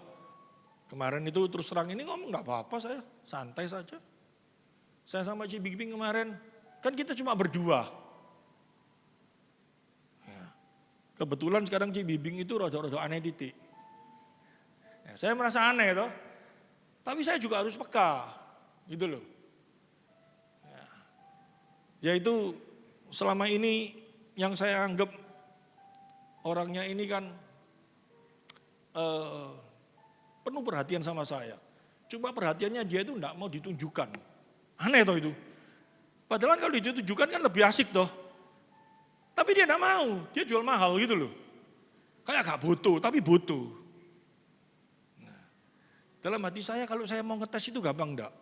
kemarin itu terus terang ini ngomong gak apa-apa saya, santai saja. Saya sama Ci Bimbing kemarin, kan kita cuma berdua. Ya. Kebetulan sekarang Ci Bimbing itu rada-rada aneh titik. Ya, saya merasa aneh toh, tapi saya juga harus peka, gitu loh. Yaitu selama ini yang saya anggap orangnya ini kan penuh perhatian sama saya. Cuma perhatiannya dia itu enggak mau ditunjukkan. Aneh toh itu. Padahal kalau ditunjukkan kan lebih asik toh. Tapi dia enggak mau, dia jual mahal gitu loh. Kayak gak butuh, tapi butuh. Nah, dalam hati saya kalau saya mau ngetes itu gampang enggak?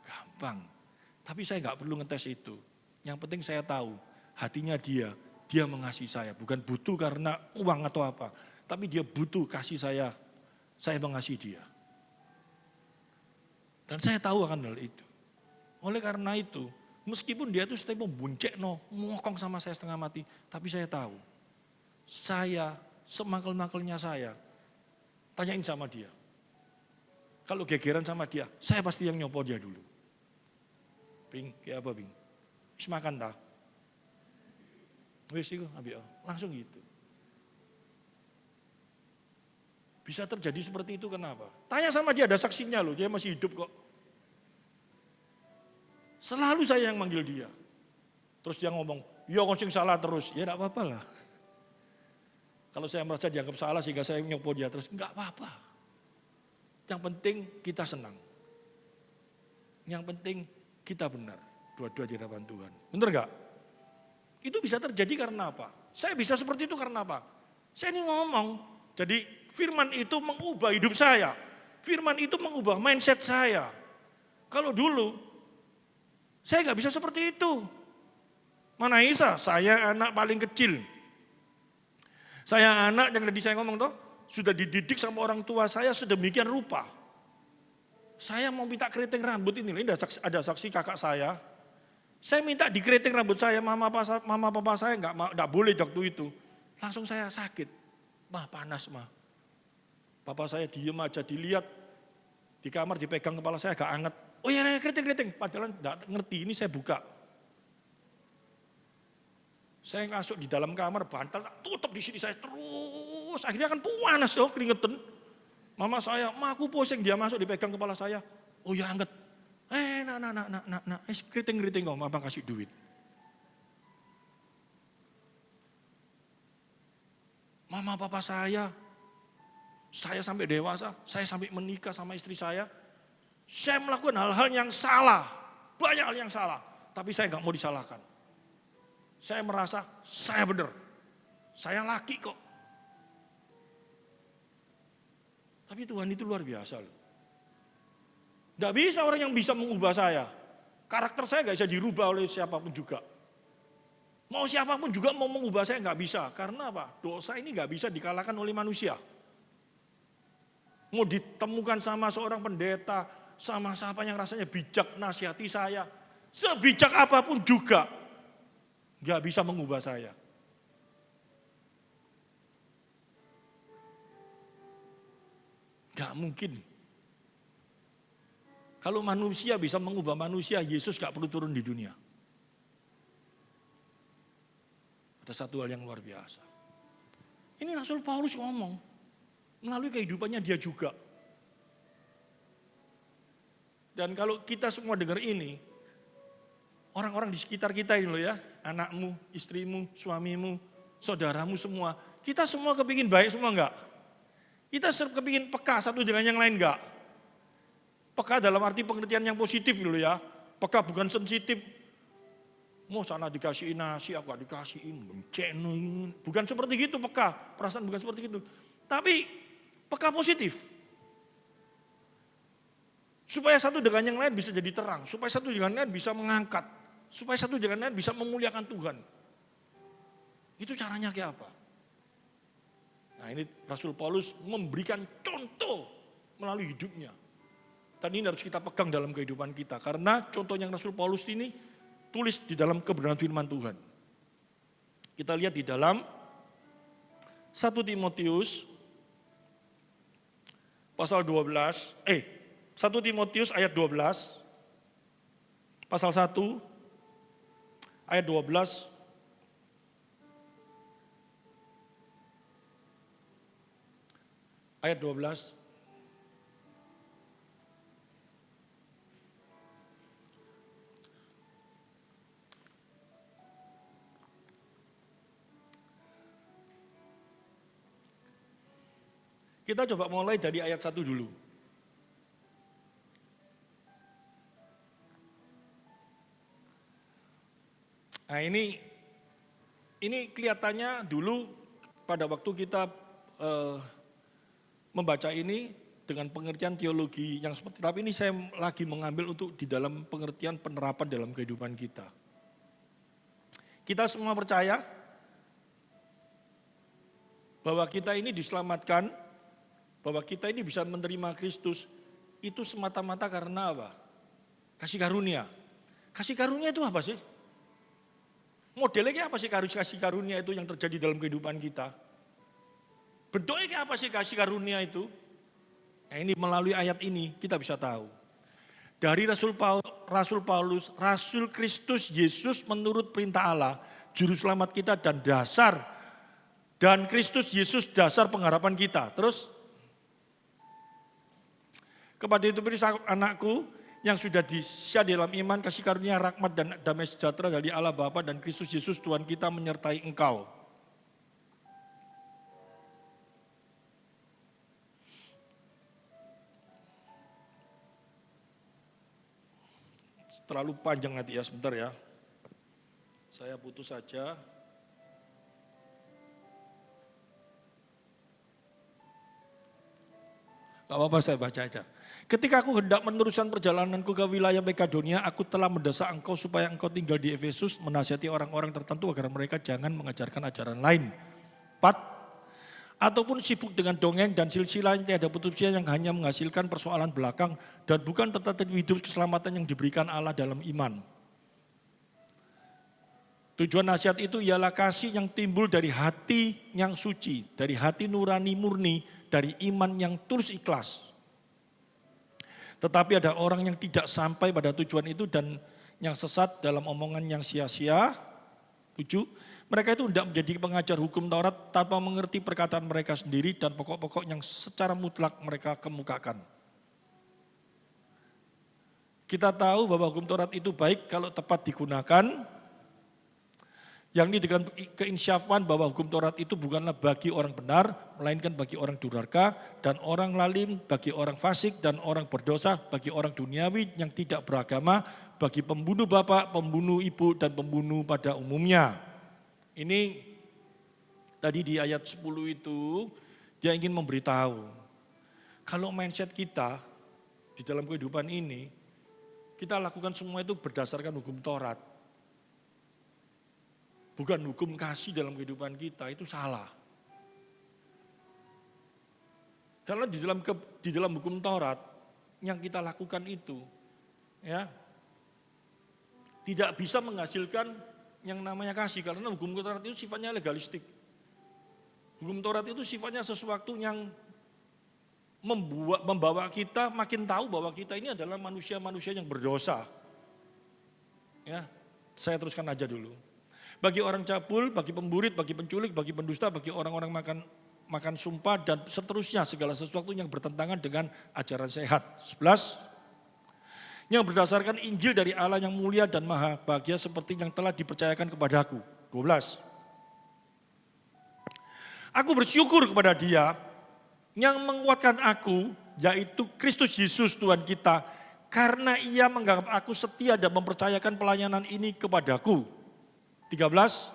Gampang. Tapi saya nggak perlu ngetes itu. Yang penting saya tahu hatinya dia mengasihi saya. Bukan butuh karena uang atau apa. Tapi dia butuh kasih saya mengasihi dia. Dan saya tahu akan hal itu. Oleh karena itu, meskipun dia itu setiap membuncek, ngokong sama saya setengah mati. Tapi saya tahu, saya semangkel-mangkelnya saya, tanyain sama dia. Kalau gegeran sama dia, saya pasti yang nyopo dia dulu. Bing, kayak apa Bing? Wis makan tak? Wis itu, langsung gitu. Bisa terjadi seperti itu kenapa? Tanya sama dia, ada saksinya loh, dia masih hidup kok. Selalu saya yang manggil dia. Terus dia ngomong, Ya kucing salah terus, ya enggak apa-apa lah. Kalau saya merasa dianggap salah sehingga saya nyopo dia terus, enggak apa-apa. Yang penting kita senang. Yang penting kita benar. Dua-dua di hadapan Tuhan. Benar enggak? Itu bisa terjadi karena apa? Saya bisa seperti itu karena apa? Saya ini ngomong. Jadi firman itu mengubah hidup saya. Firman itu mengubah mindset saya. Kalau dulu, saya enggak bisa seperti itu. Mana bisa? Saya anak paling kecil. Saya anak yang tadi saya ngomong toh, sudah dididik sama orang tua saya sedemikian rupa. Saya mau minta keriting rambut ini ada saksi kakak saya. Saya minta dikeriting rambut saya, mama papa saya enggak boleh waktu itu. Langsung saya sakit. Mah panas mah. Papa saya diem aja dilihat di kamar dipegang kepala saya agak anget. Oh iya keriting. Padahal enggak ngerti ini saya buka. Saya masuk di dalam kamar, bantal tutup di sini saya terus. Akhirnya kan panas loh, keringetan. Mama saya, aku pusing, dia masuk dipegang kepala saya. Oh ya anget. Keriting kok, mama kasih duit. Mama papa saya sampai dewasa, saya sampai menikah sama istri saya melakukan hal-hal yang salah. Banyak hal yang salah, tapi saya nggak mau disalahkan. Saya merasa saya benar. Saya laki kok. Tapi Tuhan itu luar biasa loh. Tidak bisa orang yang bisa mengubah saya. Karakter saya gak bisa dirubah oleh siapapun juga. Mau siapapun juga mau mengubah saya gak bisa. Karena apa? Dosa ini gak bisa dikalahkan oleh manusia. Mau ditemukan sama seorang pendeta, sama siapa yang rasanya bijak nasihati saya. Sebijak apapun juga. Gak bisa mengubah saya. Gak mungkin. Kalau manusia bisa mengubah manusia, Yesus gak perlu turun di dunia. Ada satu hal yang luar biasa. Ini Rasul Paulus ngomong. Melalui kehidupannya dia juga. Dan kalau kita semua dengar ini, orang-orang di sekitar kita ini loh ya, anakmu, istrimu, suamimu, saudaramu semua. Kita semua kepingin baik semua enggak? Kita kepingin peka satu dengan yang lain enggak? Peka dalam arti pengertian yang positif dulu ya. Peka bukan sensitif. Mau sana dikasihin nasi, aku gak dikasihin, ngencengin. Bukan seperti itu peka, perasaan bukan seperti itu. Tapi peka positif. Supaya satu dengan yang lain bisa jadi terang, supaya satu dengan yang lain bisa mengangkat. Supaya satu dengan lain bisa memuliakan Tuhan. Itu caranya kayak apa? Nah ini Rasul Paulus memberikan contoh melalui hidupnya. Dan ini harus kita pegang dalam kehidupan kita. Karena contoh yang Rasul Paulus ini tulis di dalam kebenaran firman Tuhan. Kita lihat di dalam 1 Timotius pasal 12, 1 Timotius ayat 12, pasal 1, ayat 12, ayat 12. Kita coba mulai dari ayat 1 dulu. Nah ini kelihatannya dulu pada waktu kita membaca ini dengan pengertian teologi yang seperti, tapi ini saya lagi mengambil untuk di dalam pengertian penerapan dalam kehidupan kita. Kita semua percaya bahwa kita ini diselamatkan, bahwa kita ini bisa menerima Kristus, itu semata-mata karena apa? Kasih karunia. Kasih karunia itu apa sih? Modelnya apa sih kasih karunia itu yang terjadi dalam kehidupan kita? Bentuknya apa sih kasih karunia itu? Nah ini melalui ayat ini kita bisa tahu. Dari Rasul Paulus, Rasul Kristus Yesus menurut perintah Allah, Juru Selamat kita dan dasar, dan Kristus Yesus dasar pengharapan kita. Terus, kepada itu anakku Yang sudah disia dalam iman, kasih karunia, rahmat dan damai sejahtera dari Allah Bapa dan Kristus Yesus Tuhan kita menyertai engkau. Terlalu panjang nanti ya, sebentar ya. Saya putus saja. Gak apa-apa, saya baca aja. Ketika aku hendak meneruskan perjalananku ke wilayah Makedonia, aku telah mendesak engkau supaya engkau tinggal di Efesus, menasihati orang-orang tertentu agar mereka jangan mengajarkan ajaran lain. 4. Ataupun sibuk dengan dongeng dan silsilah yang tiada putusnya yang hanya menghasilkan persoalan belakang dan bukan tetapi hidup keselamatan yang diberikan Allah dalam iman. Tujuan nasihat itu ialah kasih yang timbul dari hati yang suci, dari hati nurani murni, dari iman yang tulus ikhlas. Tetapi ada orang yang tidak sampai pada tujuan itu dan yang sesat dalam omongan yang sia-sia. 7. Mereka itu tidak menjadi pengajar hukum Taurat tanpa mengerti perkataan mereka sendiri dan pokok-pokok yang secara mutlak mereka kemukakan. Kita tahu bahwa hukum Taurat itu baik kalau tepat digunakan. Yang ini dengan keinsyafan bahwa hukum Taurat itu bukanlah bagi orang benar, melainkan bagi orang durhaka dan orang lalim, bagi orang fasik dan orang berdosa, bagi orang duniawi yang tidak beragama, bagi pembunuh bapak, pembunuh ibu dan pembunuh pada umumnya. Ini tadi di ayat 10 itu dia ingin memberitahu. Kalau mindset kita di dalam kehidupan ini, kita lakukan semua itu berdasarkan hukum Taurat. Bukan hukum kasih dalam kehidupan kita, itu salah. Karena di dalam hukum Taurat yang kita lakukan itu ya tidak bisa menghasilkan yang namanya kasih, karena hukum Taurat itu sifatnya legalistik. Hukum Taurat itu sifatnya sesuatu yang membawa kita makin tahu bahwa kita ini adalah manusia-manusia yang berdosa. Ya, saya teruskan aja dulu. Bagi orang cabul, bagi pemburit, bagi penculik, bagi pendusta, bagi orang-orang makan sumpah dan seterusnya segala sesuatu yang bertentangan dengan ajaran sehat. 11. Yang berdasarkan Injil dari Allah yang mulia dan maha bahagia seperti yang telah dipercayakan kepadaku. 12. Aku bersyukur kepada Dia yang menguatkan aku, yaitu Kristus Yesus Tuhan kita, karena Ia menganggap aku setia dan mempercayakan pelayanan ini kepadaku. 13.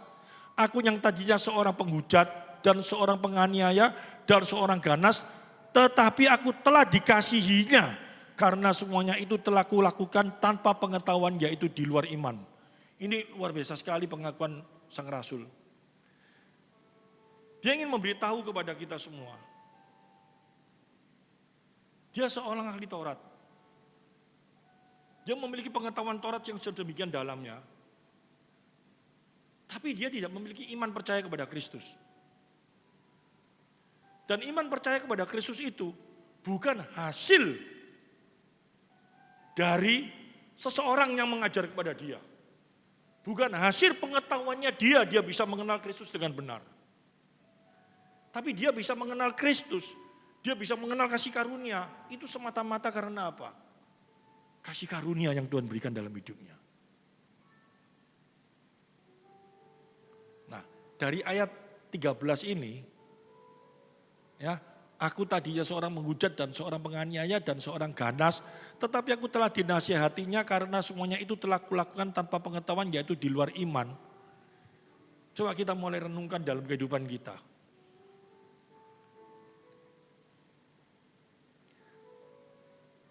Aku yang tadinya seorang penghujat dan seorang penganiaya dan seorang ganas, tetapi aku telah dikasihinya. Karena semuanya itu telah kulakukan tanpa pengetahuan, yaitu di luar iman. Ini luar biasa sekali pengakuan sang rasul. Dia ingin memberitahu kepada kita semua. Dia seorang ahli Taurat. Dia memiliki pengetahuan Taurat yang sedemikian dalamnya. Tapi dia tidak memiliki iman percaya kepada Kristus. Dan iman percaya kepada Kristus itu bukan hasil dari seseorang yang mengajar kepada dia. Bukan hasil pengetahuannya dia bisa mengenal Kristus dengan benar. Tapi dia bisa mengenal Kristus, dia bisa mengenal kasih karunia, itu semata-mata karena apa? Kasih karunia yang Tuhan berikan dalam hidupnya. Nah, dari ayat 13 ini, ya, aku tadinya seorang menghujat dan seorang penganiaya dan seorang ganas, tetapi aku telah dinasihatinya karena semuanya itu telah kulakukan tanpa pengetahuan, yaitu di luar iman. Coba kita mulai renungkan dalam kehidupan kita.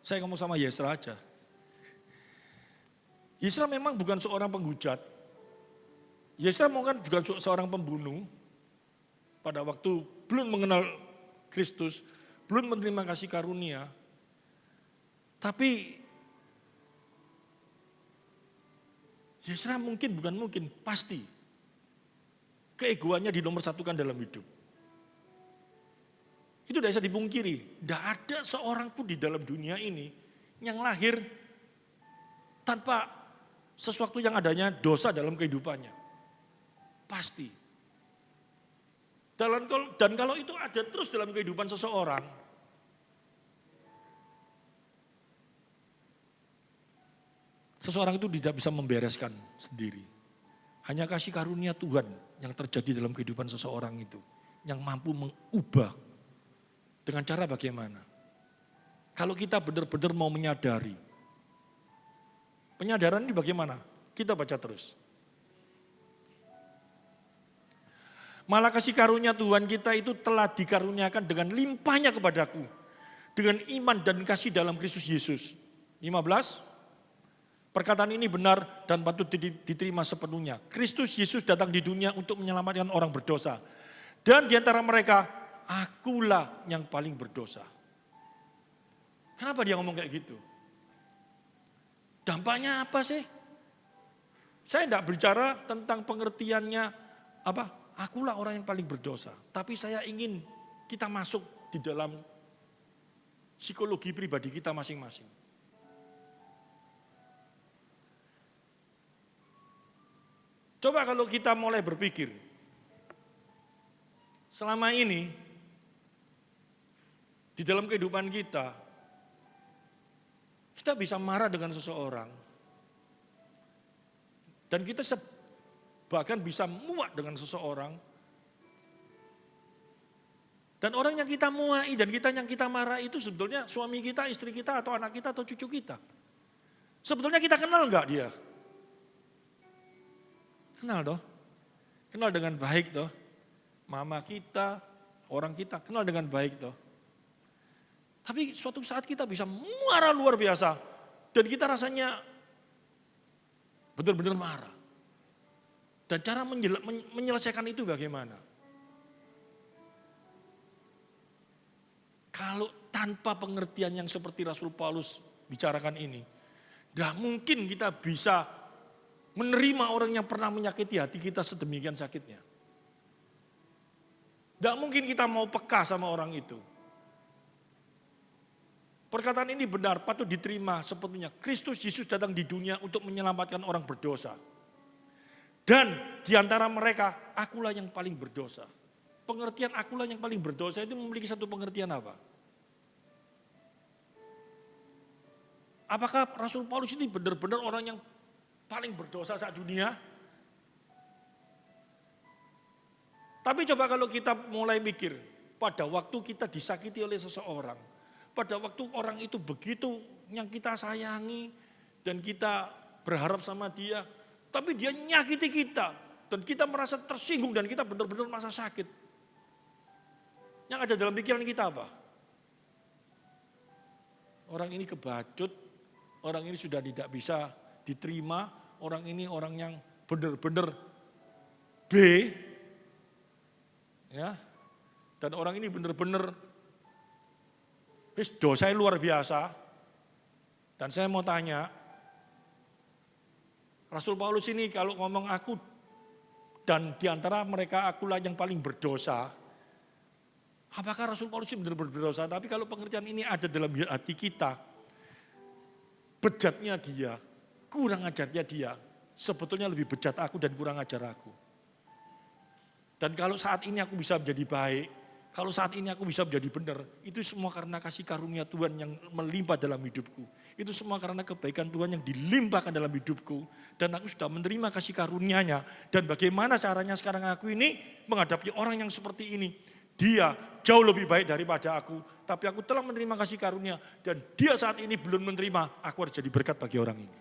Saya ngomong sama Yesra aja. Yesra memang bukan seorang penghujat. Yesra mungkin juga seorang pembunuh. Pada waktu belum mengenal Kristus, belum menerima kasih karunia. Tapi Yesra bukan mungkin, pasti. Keegoannya dinomorsatukan dalam hidup. Itu tidak bisa dipungkiri. Tidak ada seorang pun di dalam dunia ini yang lahir tanpa sesuatu yang adanya dosa dalam kehidupannya. Pasti. Dan kalau itu ada terus dalam kehidupan seseorang, Seseorang itu tidak bisa membereskan sendiri. Hanya kasih karunia Tuhan yang terjadi dalam kehidupan seseorang itu. Yang mampu mengubah. Dengan cara bagaimana? Kalau kita benar-benar mau menyadari. Penyadaran ini bagaimana? Kita baca terus. Malah kasih karunia Tuhan kita itu telah dikaruniakan dengan limpahnya kepadaku. Dengan iman dan kasih dalam Kristus Yesus. 15. Perkataan ini benar dan patut diterima sepenuhnya. Kristus Yesus datang di dunia untuk menyelamatkan orang berdosa. Dan di antara mereka, akulah yang paling berdosa. Kenapa dia ngomong kayak gitu? Dampaknya apa sih? Saya tidak bicara tentang pengertiannya apa? Akulah orang yang paling berdosa. Tapi saya ingin kita masuk di dalam psikologi pribadi kita masing-masing. Coba kalau kita mulai berpikir, selama ini di dalam kehidupan kita bisa marah dengan seseorang dan kita bahkan bisa muak dengan seseorang dan orang yang kita muai dan yang kita marah itu sebetulnya suami kita, istri kita, atau anak kita, atau cucu kita. Sebetulnya kita kenal enggak dia? Kenal toh, kenal dengan baik toh, mama kita, orang kita, kenal dengan baik toh. Tapi suatu saat kita bisa marah luar biasa, dan kita rasanya benar-benar marah. Dan cara menyelesaikan itu bagaimana? Kalau tanpa pengertian yang seperti Rasul Paulus bicarakan ini, tidak mungkin kita bisa menerima orang yang pernah menyakiti hati kita sedemikian sakitnya. Tidak mungkin kita mau peka sama orang itu. Perkataan ini benar, patut diterima sepenuhnya. Kristus Yesus datang di dunia untuk menyelamatkan orang berdosa. Dan di antara mereka, akulah yang paling berdosa. Pengertian akulah yang paling berdosa itu memiliki satu pengertian apa? Apakah Rasul Paulus ini benar-benar orang yang paling berdosa saat dunia? Tapi coba kalau kita mulai mikir, pada waktu kita disakiti oleh seseorang, pada waktu orang itu begitu yang kita sayangi dan kita berharap sama dia, tapi dia nyakiti kita dan kita merasa tersinggung dan kita benar-benar merasa sakit. Yang ada dalam pikiran kita apa? Orang ini kebacut, orang ini sudah tidak bisa diterima, orang ini orang yang benar-benar B, ya, dan orang ini benar-benar dosanya luar biasa. Dan saya mau tanya, Rasul Paulus ini kalau ngomong aku dan diantara mereka akulah yang paling berdosa, apakah Rasul Paulus ini benar-benar berdosa? Tapi kalau pengertian ini ada dalam hati kita, bejatnya dia, kurang ajarnya dia, sebetulnya lebih bejat aku dan kurang ajar aku. Dan kalau saat ini aku bisa menjadi baik, kalau saat ini aku bisa menjadi benar, itu semua karena kasih karunia Tuhan yang melimpah dalam hidupku. Itu semua karena kebaikan Tuhan yang dilimpahkan dalam hidupku. Dan aku sudah menerima kasih karunia-Nya. Dan bagaimana caranya sekarang aku ini menghadapi orang yang seperti ini. Dia jauh lebih baik daripada aku, tapi aku telah menerima kasih karunia. Dan dia saat ini belum menerima, aku harus jadi berkat bagi orang ini.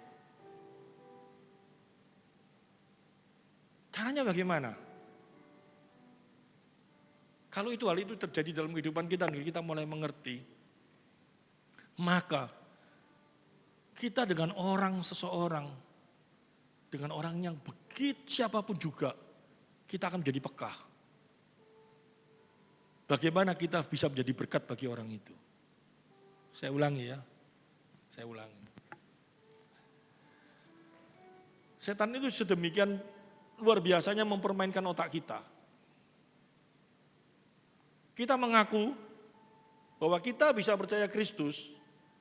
Caranya bagaimana? Kalau hal itu terjadi dalam kehidupan kita, dan kita mulai mengerti, maka kita dengan seseorang, dengan orang yang begitu siapapun juga, kita akan menjadi peka. Bagaimana kita bisa menjadi berkat bagi orang itu? Saya ulangi ya, saya ulangi. Setan itu sedemikian luar biasanya mempermainkan otak kita. Kita mengaku bahwa kita bisa percaya Kristus,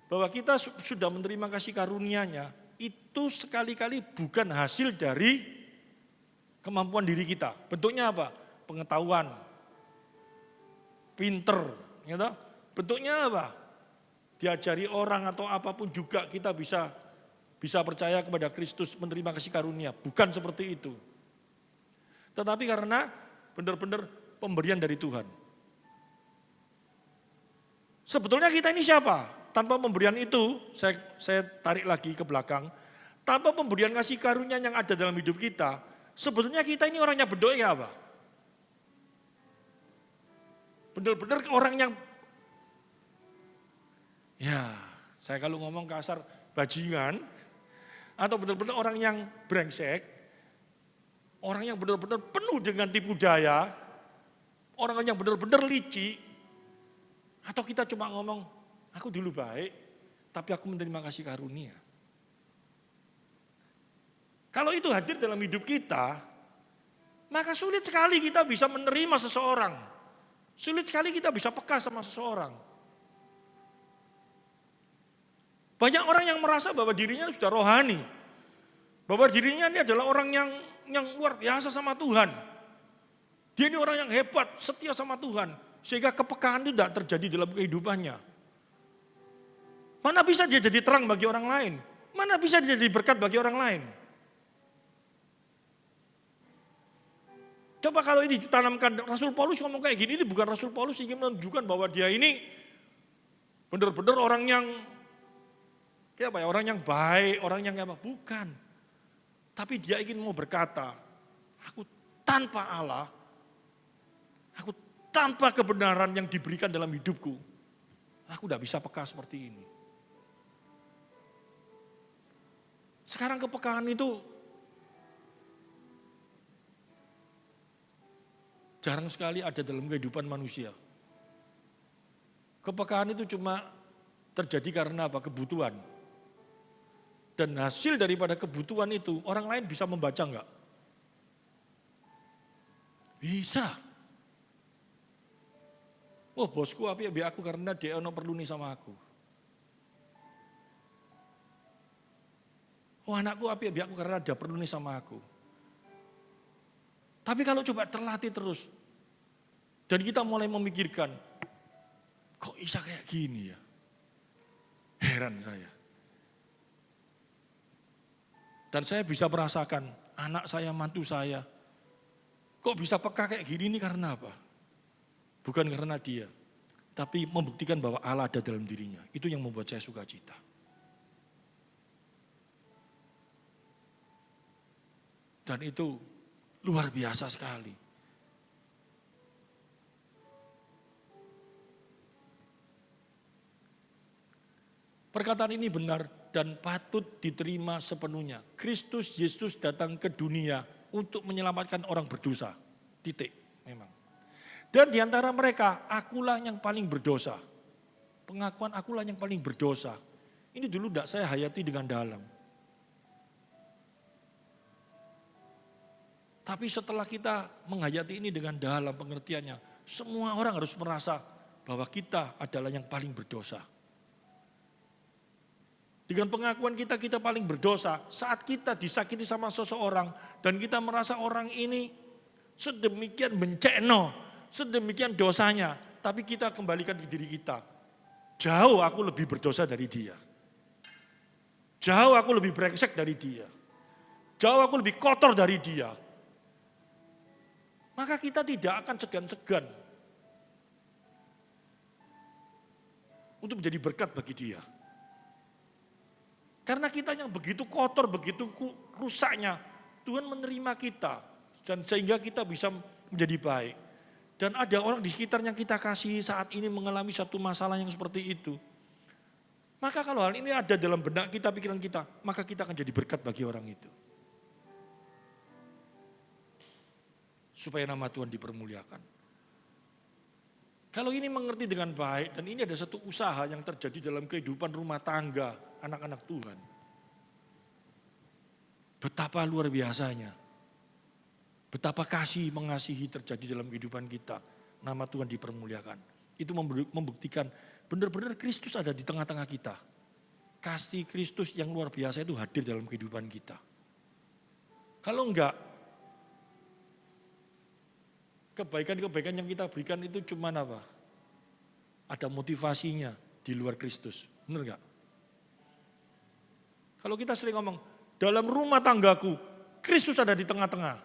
bahwa kita sudah menerima kasih karunia-Nya, itu sekali-kali bukan hasil dari kemampuan diri kita. Bentuknya apa? Pengetahuan, pinter, gitu. Bentuknya apa? Diajari orang atau apapun juga kita bisa bisa percaya kepada Kristus, menerima kasih karunia. Bukan seperti itu. Tetapi karena benar-benar pemberian dari Tuhan. Sebetulnya kita ini siapa? Tanpa pemberian itu, saya tarik lagi ke belakang. Tanpa pemberian kasih karunia yang ada dalam hidup kita, sebetulnya kita ini orang yang berdoa apa? Benar-benar orang yang, ya saya kalau ngomong kasar, bajingan, atau benar-benar orang yang brengsek, orang yang benar-benar penuh dengan tipu daya, orang yang benar-benar licik, atau kita cuma ngomong, aku dulu baik, tapi aku menerima kasih karunia. Kalau itu hadir dalam hidup kita, maka sulit sekali kita bisa menerima seseorang. Sulit sekali kita bisa peka sama seseorang. Banyak orang yang merasa bahwa dirinya sudah rohani. Bahwa dirinya ini adalah orang yang luar biasa sama Tuhan. Dia ini orang yang hebat, setia sama Tuhan. Sehingga kepekaan itu tidak terjadi dalam kehidupannya. Mana bisa dia jadi terang bagi orang lain? Mana bisa dia jadi berkat bagi orang lain? Coba kalau ini ditanamkan, Rasul Paulus ngomong kayak gini, ini bukan Rasul Paulus ingin menunjukkan bahwa dia ini benar-benar orang yang, orang yang baik, orang yang apa? Bukan. Tapi dia ingin mau berkata, aku tanpa Allah, aku tanpa kebenaran yang diberikan dalam hidupku, aku tidak bisa peka seperti ini. Sekarang kepekaan itu jarang sekali ada dalam kehidupan manusia. Kepekaan itu cuma terjadi karena apa? Kebutuhan. Dan hasil daripada kebutuhan itu, orang lain bisa membaca enggak? Bisa. Oh bosku api aku karena dia ono perlu nih sama aku. Oh anakku api aku karena dia perlu nih sama aku. Tapi kalau coba terlatih terus, dan kita mulai memikirkan, kok bisa kayak gini ya? Heran saya. Dan saya bisa merasakan, anak saya, mantu saya, kok bisa peka kayak gini ini karena apa? Bukan karena dia, tapi membuktikan bahwa Allah ada dalam dirinya. Itu yang membuat saya sukacita. Dan itu luar biasa sekali. Perkataan ini benar dan patut diterima sepenuhnya. Kristus Yesus datang ke dunia untuk menyelamatkan orang berdosa. Titik, memang. Dan di antara mereka, akulah yang paling berdosa. Pengakuan akulah yang paling berdosa. Ini dulu tidak saya hayati dengan dalam. Tapi setelah kita menghayati ini dengan dalam pengertiannya, semua orang harus merasa bahwa kita adalah yang paling berdosa. Dengan pengakuan kita paling berdosa, saat kita disakiti sama seseorang dan kita merasa orang ini sedemikian bencana, sedemikian dosanya, tapi kita kembalikan ke diri kita. Jauh aku lebih berdosa dari dia. Jauh aku lebih brengsek dari dia. Jauh aku lebih kotor dari dia. Maka kita tidak akan segan-segan untuk menjadi berkat bagi dia. Karena kita yang begitu kotor, begitu rusaknya, Tuhan menerima kita. Dan sehingga kita bisa menjadi baik. Dan ada orang di sekitar yang kita kasih saat ini mengalami satu masalah yang seperti itu. Maka kalau hal ini ada dalam benak kita, pikiran kita, maka kita akan jadi berkat bagi orang itu. Supaya nama Tuhan dipermuliakan. Kalau ini mengerti dengan baik, dan ini ada satu usaha yang terjadi dalam kehidupan rumah tangga anak-anak Tuhan. Betapa luar biasanya. Betapa kasih mengasihi terjadi dalam kehidupan kita. Nama Tuhan dipermuliakan. Itu membuktikan benar-benar Kristus ada di tengah-tengah kita. Kasih Kristus yang luar biasa itu hadir dalam kehidupan kita. Kalau enggak, kebaikan-kebaikan yang kita berikan itu cuma apa? Ada motivasinya di luar Kristus. Benar enggak? Kalau kita sering ngomong, dalam rumah tanggaku, Kristus ada di tengah-tengah.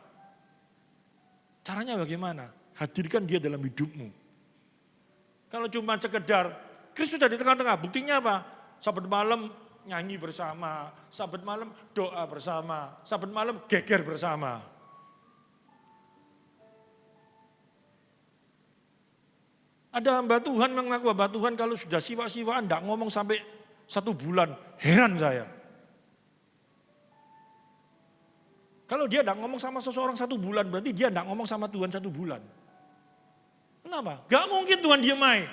Caranya bagaimana? Hadirkan dia dalam hidupmu. Kalau cuma sekedar, Kristus ada di tengah-tengah, buktinya apa? Sabat malam nyanyi bersama, sabat malam doa bersama, sabat malam geger bersama. Ada hamba Tuhan mengaku hamba Tuhan kalau sudah siwa-siwaan tidak ngomong sampai 1 bulan, heran saya. Kalau dia tidak ngomong sama seseorang 1 bulan, berarti dia tidak ngomong sama Tuhan 1 bulan. Kenapa? Gak mungkin Tuhan diamai.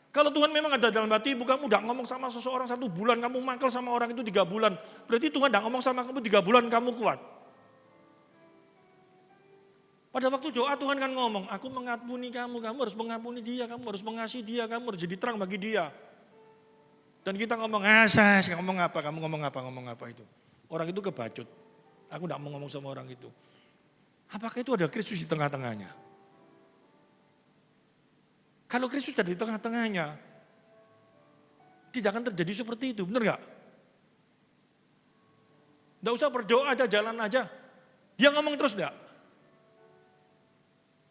Kalau Tuhan memang ada dalam hatimu, kamu tidak ngomong sama seseorang 1 bulan, kamu mangkel sama orang itu 3 bulan. Berarti Tuhan tidak ngomong sama kamu 3 bulan, kamu kuat. Pada waktu doa Tuhan kan ngomong, aku mengampuni kamu, kamu harus mengampuni dia, kamu harus mengasihi dia, kamu harus jadi terang bagi dia. Dan kita ngomong, saya ngomong apa itu. Orang itu kebacut, aku tidak mau ngomong sama orang itu. Apakah itu ada Kristus di tengah-tengahnya? Kalau Kristus ada di tengah-tengahnya, tidak akan terjadi seperti itu, benar gak? Tidak usah berdoa aja, jalan aja. Dia ngomong terus enggak?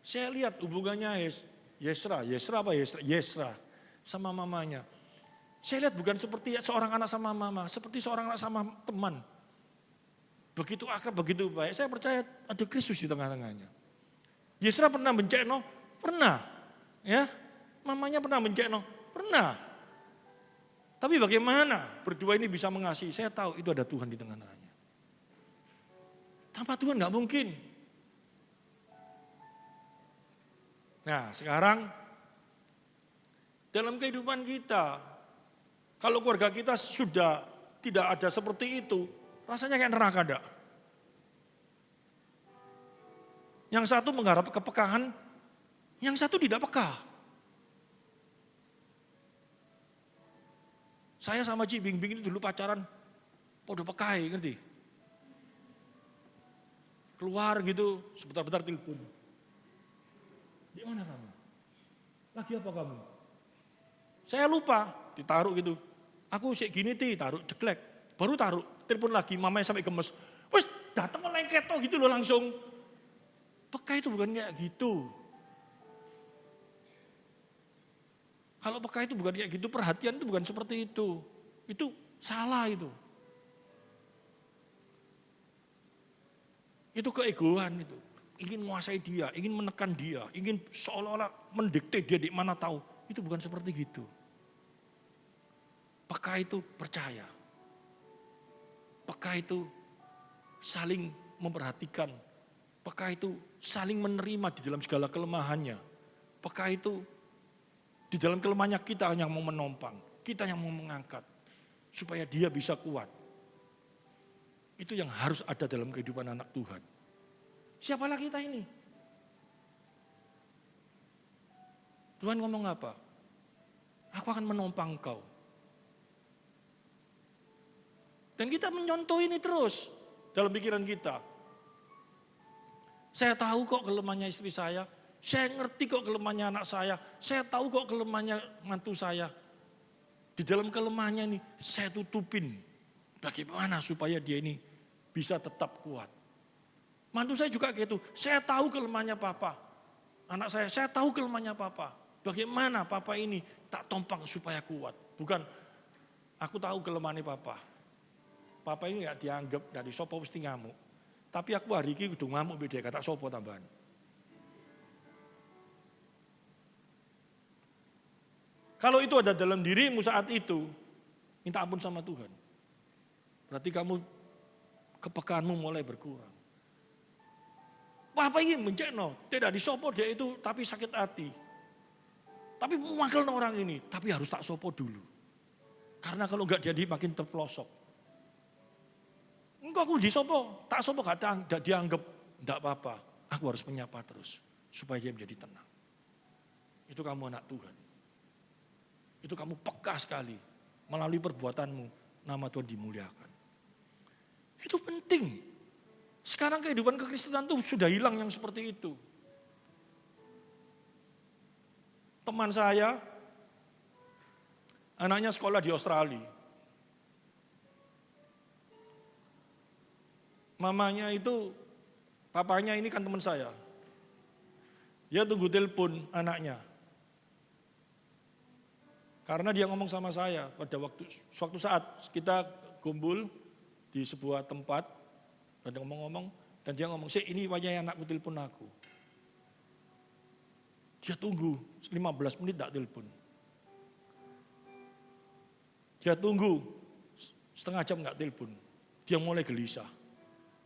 Saya lihat hubungannya Yesra sama mamanya. Saya lihat bukan seperti seorang anak sama mama, seperti seorang anak sama teman. Begitu akrab, begitu baik. Saya percaya ada Kristus di tengah-tengahnya. Yesra pernah bencekno? Pernah. Ya, mamanya pernah bencekno? Pernah. Tapi bagaimana berdua ini bisa mengasihi? Saya tahu itu ada Tuhan di tengah-tengahnya. Tanpa Tuhan nggak mungkin. Nah sekarang dalam kehidupan kita, kalau keluarga kita sudah tidak ada seperti itu, rasanya kayak neraka enggak? Yang satu mengharap kepekaan, yang satu tidak peka. Saya sama Ci Bingbing ini dulu pacaran, podo pekai, ngerti? Keluar gitu, sebentar-bentar telepon. Di mana kamu? Lagi apa kamu? Saya lupa, ditaruh gitu. Aku sih gini taruh jeglek. Baru taruh, telepon lagi, mamanya sampai gemes. Wes datang lengket toh gitu loh langsung. Peka itu bukan kayak gitu. Kalau peka itu bukan kayak gitu, perhatian itu bukan seperti itu. Itu salah itu. Itu keegoan itu. Ingin menguasai dia, ingin menekan dia, ingin seolah-olah mendikte dia di mana tahu. Itu bukan seperti gitu. Peka itu percaya. Peka itu saling memperhatikan. Peka itu saling menerima di dalam segala kelemahannya. Peka itu di dalam kelemahannya kita yang mau menompang. Kita yang mau mengangkat. Supaya dia bisa kuat. Itu yang harus ada dalam kehidupan anak Tuhan. Siapalah kita ini? Tuhan ngomong apa? Aku akan menompang kau. Dan kita menyontoh ini terus dalam pikiran kita. Saya tahu kok kelemahannya istri saya ngerti kok kelemahannya anak saya tahu kok kelemahannya mantu saya. Di dalam kelemahannya ini saya tutupin. Bagaimana supaya dia ini bisa tetap kuat. Mantu saya juga gitu, saya tahu kelemahannya papa. Anak saya tahu kelemahannya papa. Bagaimana papa ini tak tompang supaya kuat. Bukan, aku tahu kelemahannya papa. Papa ini gak dianggap dari sopo mesti ngamuk. Tapi aku hari ini udah ngamuk beda kata sopo tambahan. Kalau itu ada dalam dirimu saat itu, minta ampun sama Tuhan. Berarti kamu kepekaanmu mulai berkurang. Papa ini mencekno, tidak disopo dia itu tapi sakit hati. Tapi mewakil orang ini, tapi harus tak sopo dulu. Karena kalau enggak jadi makin terpelosok. Enggak aku disopo, tak sopo gak dianggap, enggak apa-apa. Aku harus menyapa terus, supaya dia menjadi tenang. Itu kamu anak Tuhan. Itu kamu peka sekali, melalui perbuatanmu, nama Tuhan dimuliakan. Itu penting. Sekarang kehidupan kekristenan itu sudah hilang yang seperti itu. Teman saya, anaknya sekolah di Australia. mamanya itu, papanya ini kan teman saya. Dia tunggu telepon anaknya. Karena dia ngomong sama saya pada suatu saat kita kumpul di sebuah tempat, dan ngomong-ngomong, dan dia ngomong, ini wajahnya anakku telepon aku. Dia tunggu 15 menit tak telepon. Dia tunggu setengah jam nggak telepon. Dia mulai gelisah.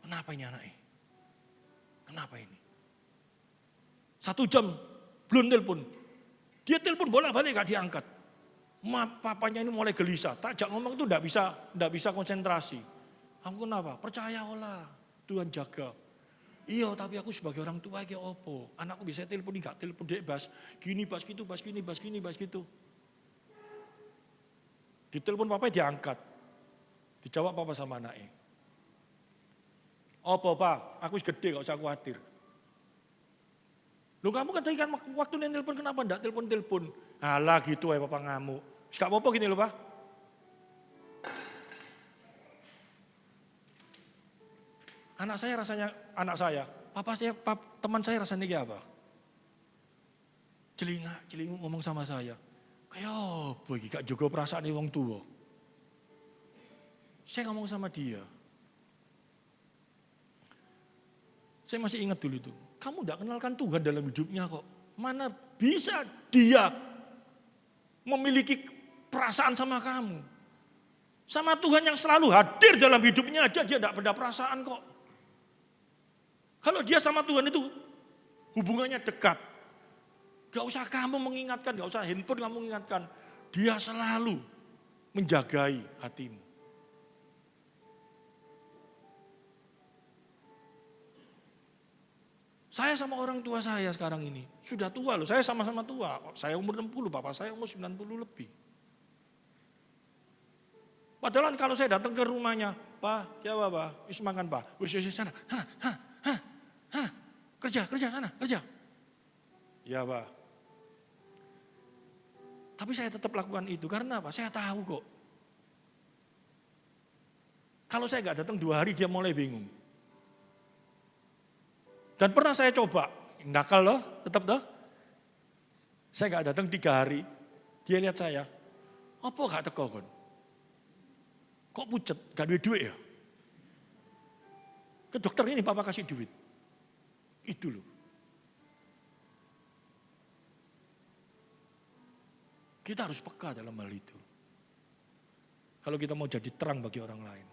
Kenapa ini anaknya? Kenapa ini? 1 jam belum telepon. Dia telepon bolak-balik gak diangkat. Papanya ini mulai gelisah. Takjak ngomong itu enggak bisa konsentrasi. Aku kenapa? Percayalah, Tuhan jaga. Iya, tapi aku sebagai orang tua kayak opo. Anakku bisa telepon enggak telepon dek bas. Gini bas gitu, bas gini, bas gini, bas gitu. Ditelepon papa diangkat. Dijawab papa sama anaknya. Opo pak, aku gede gak usah khawatir. Loh kamu kan tadi kan waktu nelpon kenapa enggak telepon-telepon? Alah gitu ya papa ngamuk. Gak apa-apa gini loh pak. Anak saya, teman saya rasanya kayak apa? Celingu ngomong sama saya. Kayak apa iki gak jaga perasaan wong tua. Saya ngomong sama dia. Saya masih ingat dulu itu. Kamu tidak kenalkan Tuhan dalam hidupnya kok. Mana bisa dia memiliki perasaan sama kamu. Sama Tuhan yang selalu hadir dalam hidupnya aja dia tidak ada perasaan kok. Kalau dia sama Tuhan itu hubungannya dekat. Gak usah kamu mengingatkan, gak usah handphone kamu mengingatkan. Dia selalu menjagai hatimu. Saya sama orang tua saya sekarang ini, sudah tua loh, saya sama-sama tua. Saya umur 60, bapak saya umur 90 lebih. Padahal kalau saya datang ke rumahnya, Pak, ya Pak, wis makan Pak, wis sana, kerja, sana, kerja. Ya Pak. Tapi saya tetap lakukan itu, karena apa? Saya tahu kok. Kalau saya nggak datang 2 hari, dia mulai bingung. Dan pernah saya coba, nakal loh, tetap loh. Saya gak datang 3 hari, dia lihat saya, apa gak teko kon? Kok pucet, gak duit ya? Ke dokter ini papa kasih duit. Itu loh. Kita harus peka dalam hal itu. Kalau kita mau jadi terang bagi orang lain.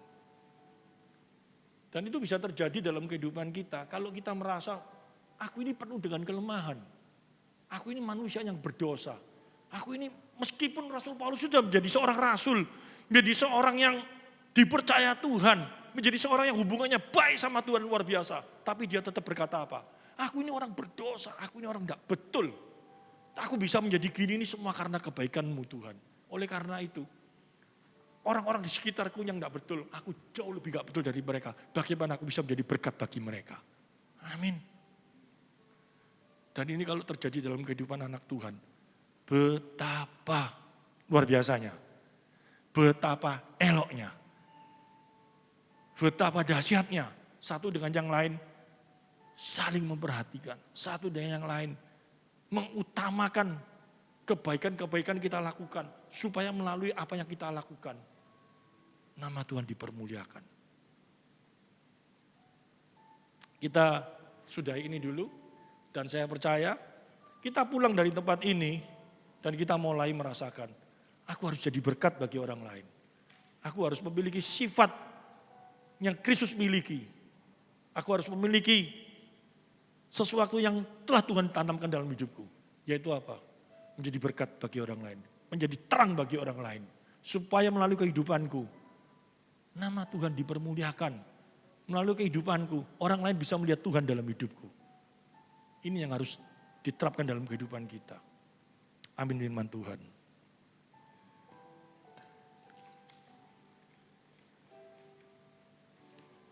Dan itu bisa terjadi dalam kehidupan kita. Kalau kita merasa, aku ini penuh dengan kelemahan. Aku ini manusia yang berdosa. Aku ini meskipun Rasul Paulus sudah menjadi seorang rasul. Menjadi seorang yang dipercaya Tuhan. Menjadi seorang yang hubungannya baik sama Tuhan luar biasa. Tapi dia tetap berkata apa? Aku ini orang berdosa. Aku ini orang tidak betul. Aku bisa menjadi gini ini semua karena kebaikan-Mu Tuhan. Oleh karena itu. Orang-orang di sekitarku yang tidak betul, aku jauh lebih tidak betul dari mereka. Bagaimana aku bisa menjadi berkat bagi mereka. Amin. Dan ini kalau terjadi dalam kehidupan anak Tuhan, betapa luar biasanya. Betapa eloknya. Betapa dahsyatnya. Satu dengan yang lain saling memperhatikan. Satu dengan yang lain mengutamakan kebaikan-kebaikan kita lakukan. Supaya melalui apa yang kita lakukan. Nama Tuhan dipermuliakan. Kita sudah ini dulu. Dan saya percaya kita pulang dari tempat ini. Dan kita mulai merasakan. Aku harus jadi berkat bagi orang lain. Aku harus memiliki sifat yang Kristus miliki. Aku harus memiliki sesuatu yang telah Tuhan tanamkan dalam hidupku. Yaitu apa? Menjadi berkat bagi orang lain. Menjadi terang bagi orang lain. Supaya melalui kehidupanku. Nama Tuhan dipermuliakan. Melalui kehidupanku. Orang lain bisa melihat Tuhan dalam hidupku. Ini yang harus diterapkan dalam kehidupan kita. Amin firman Tuhan.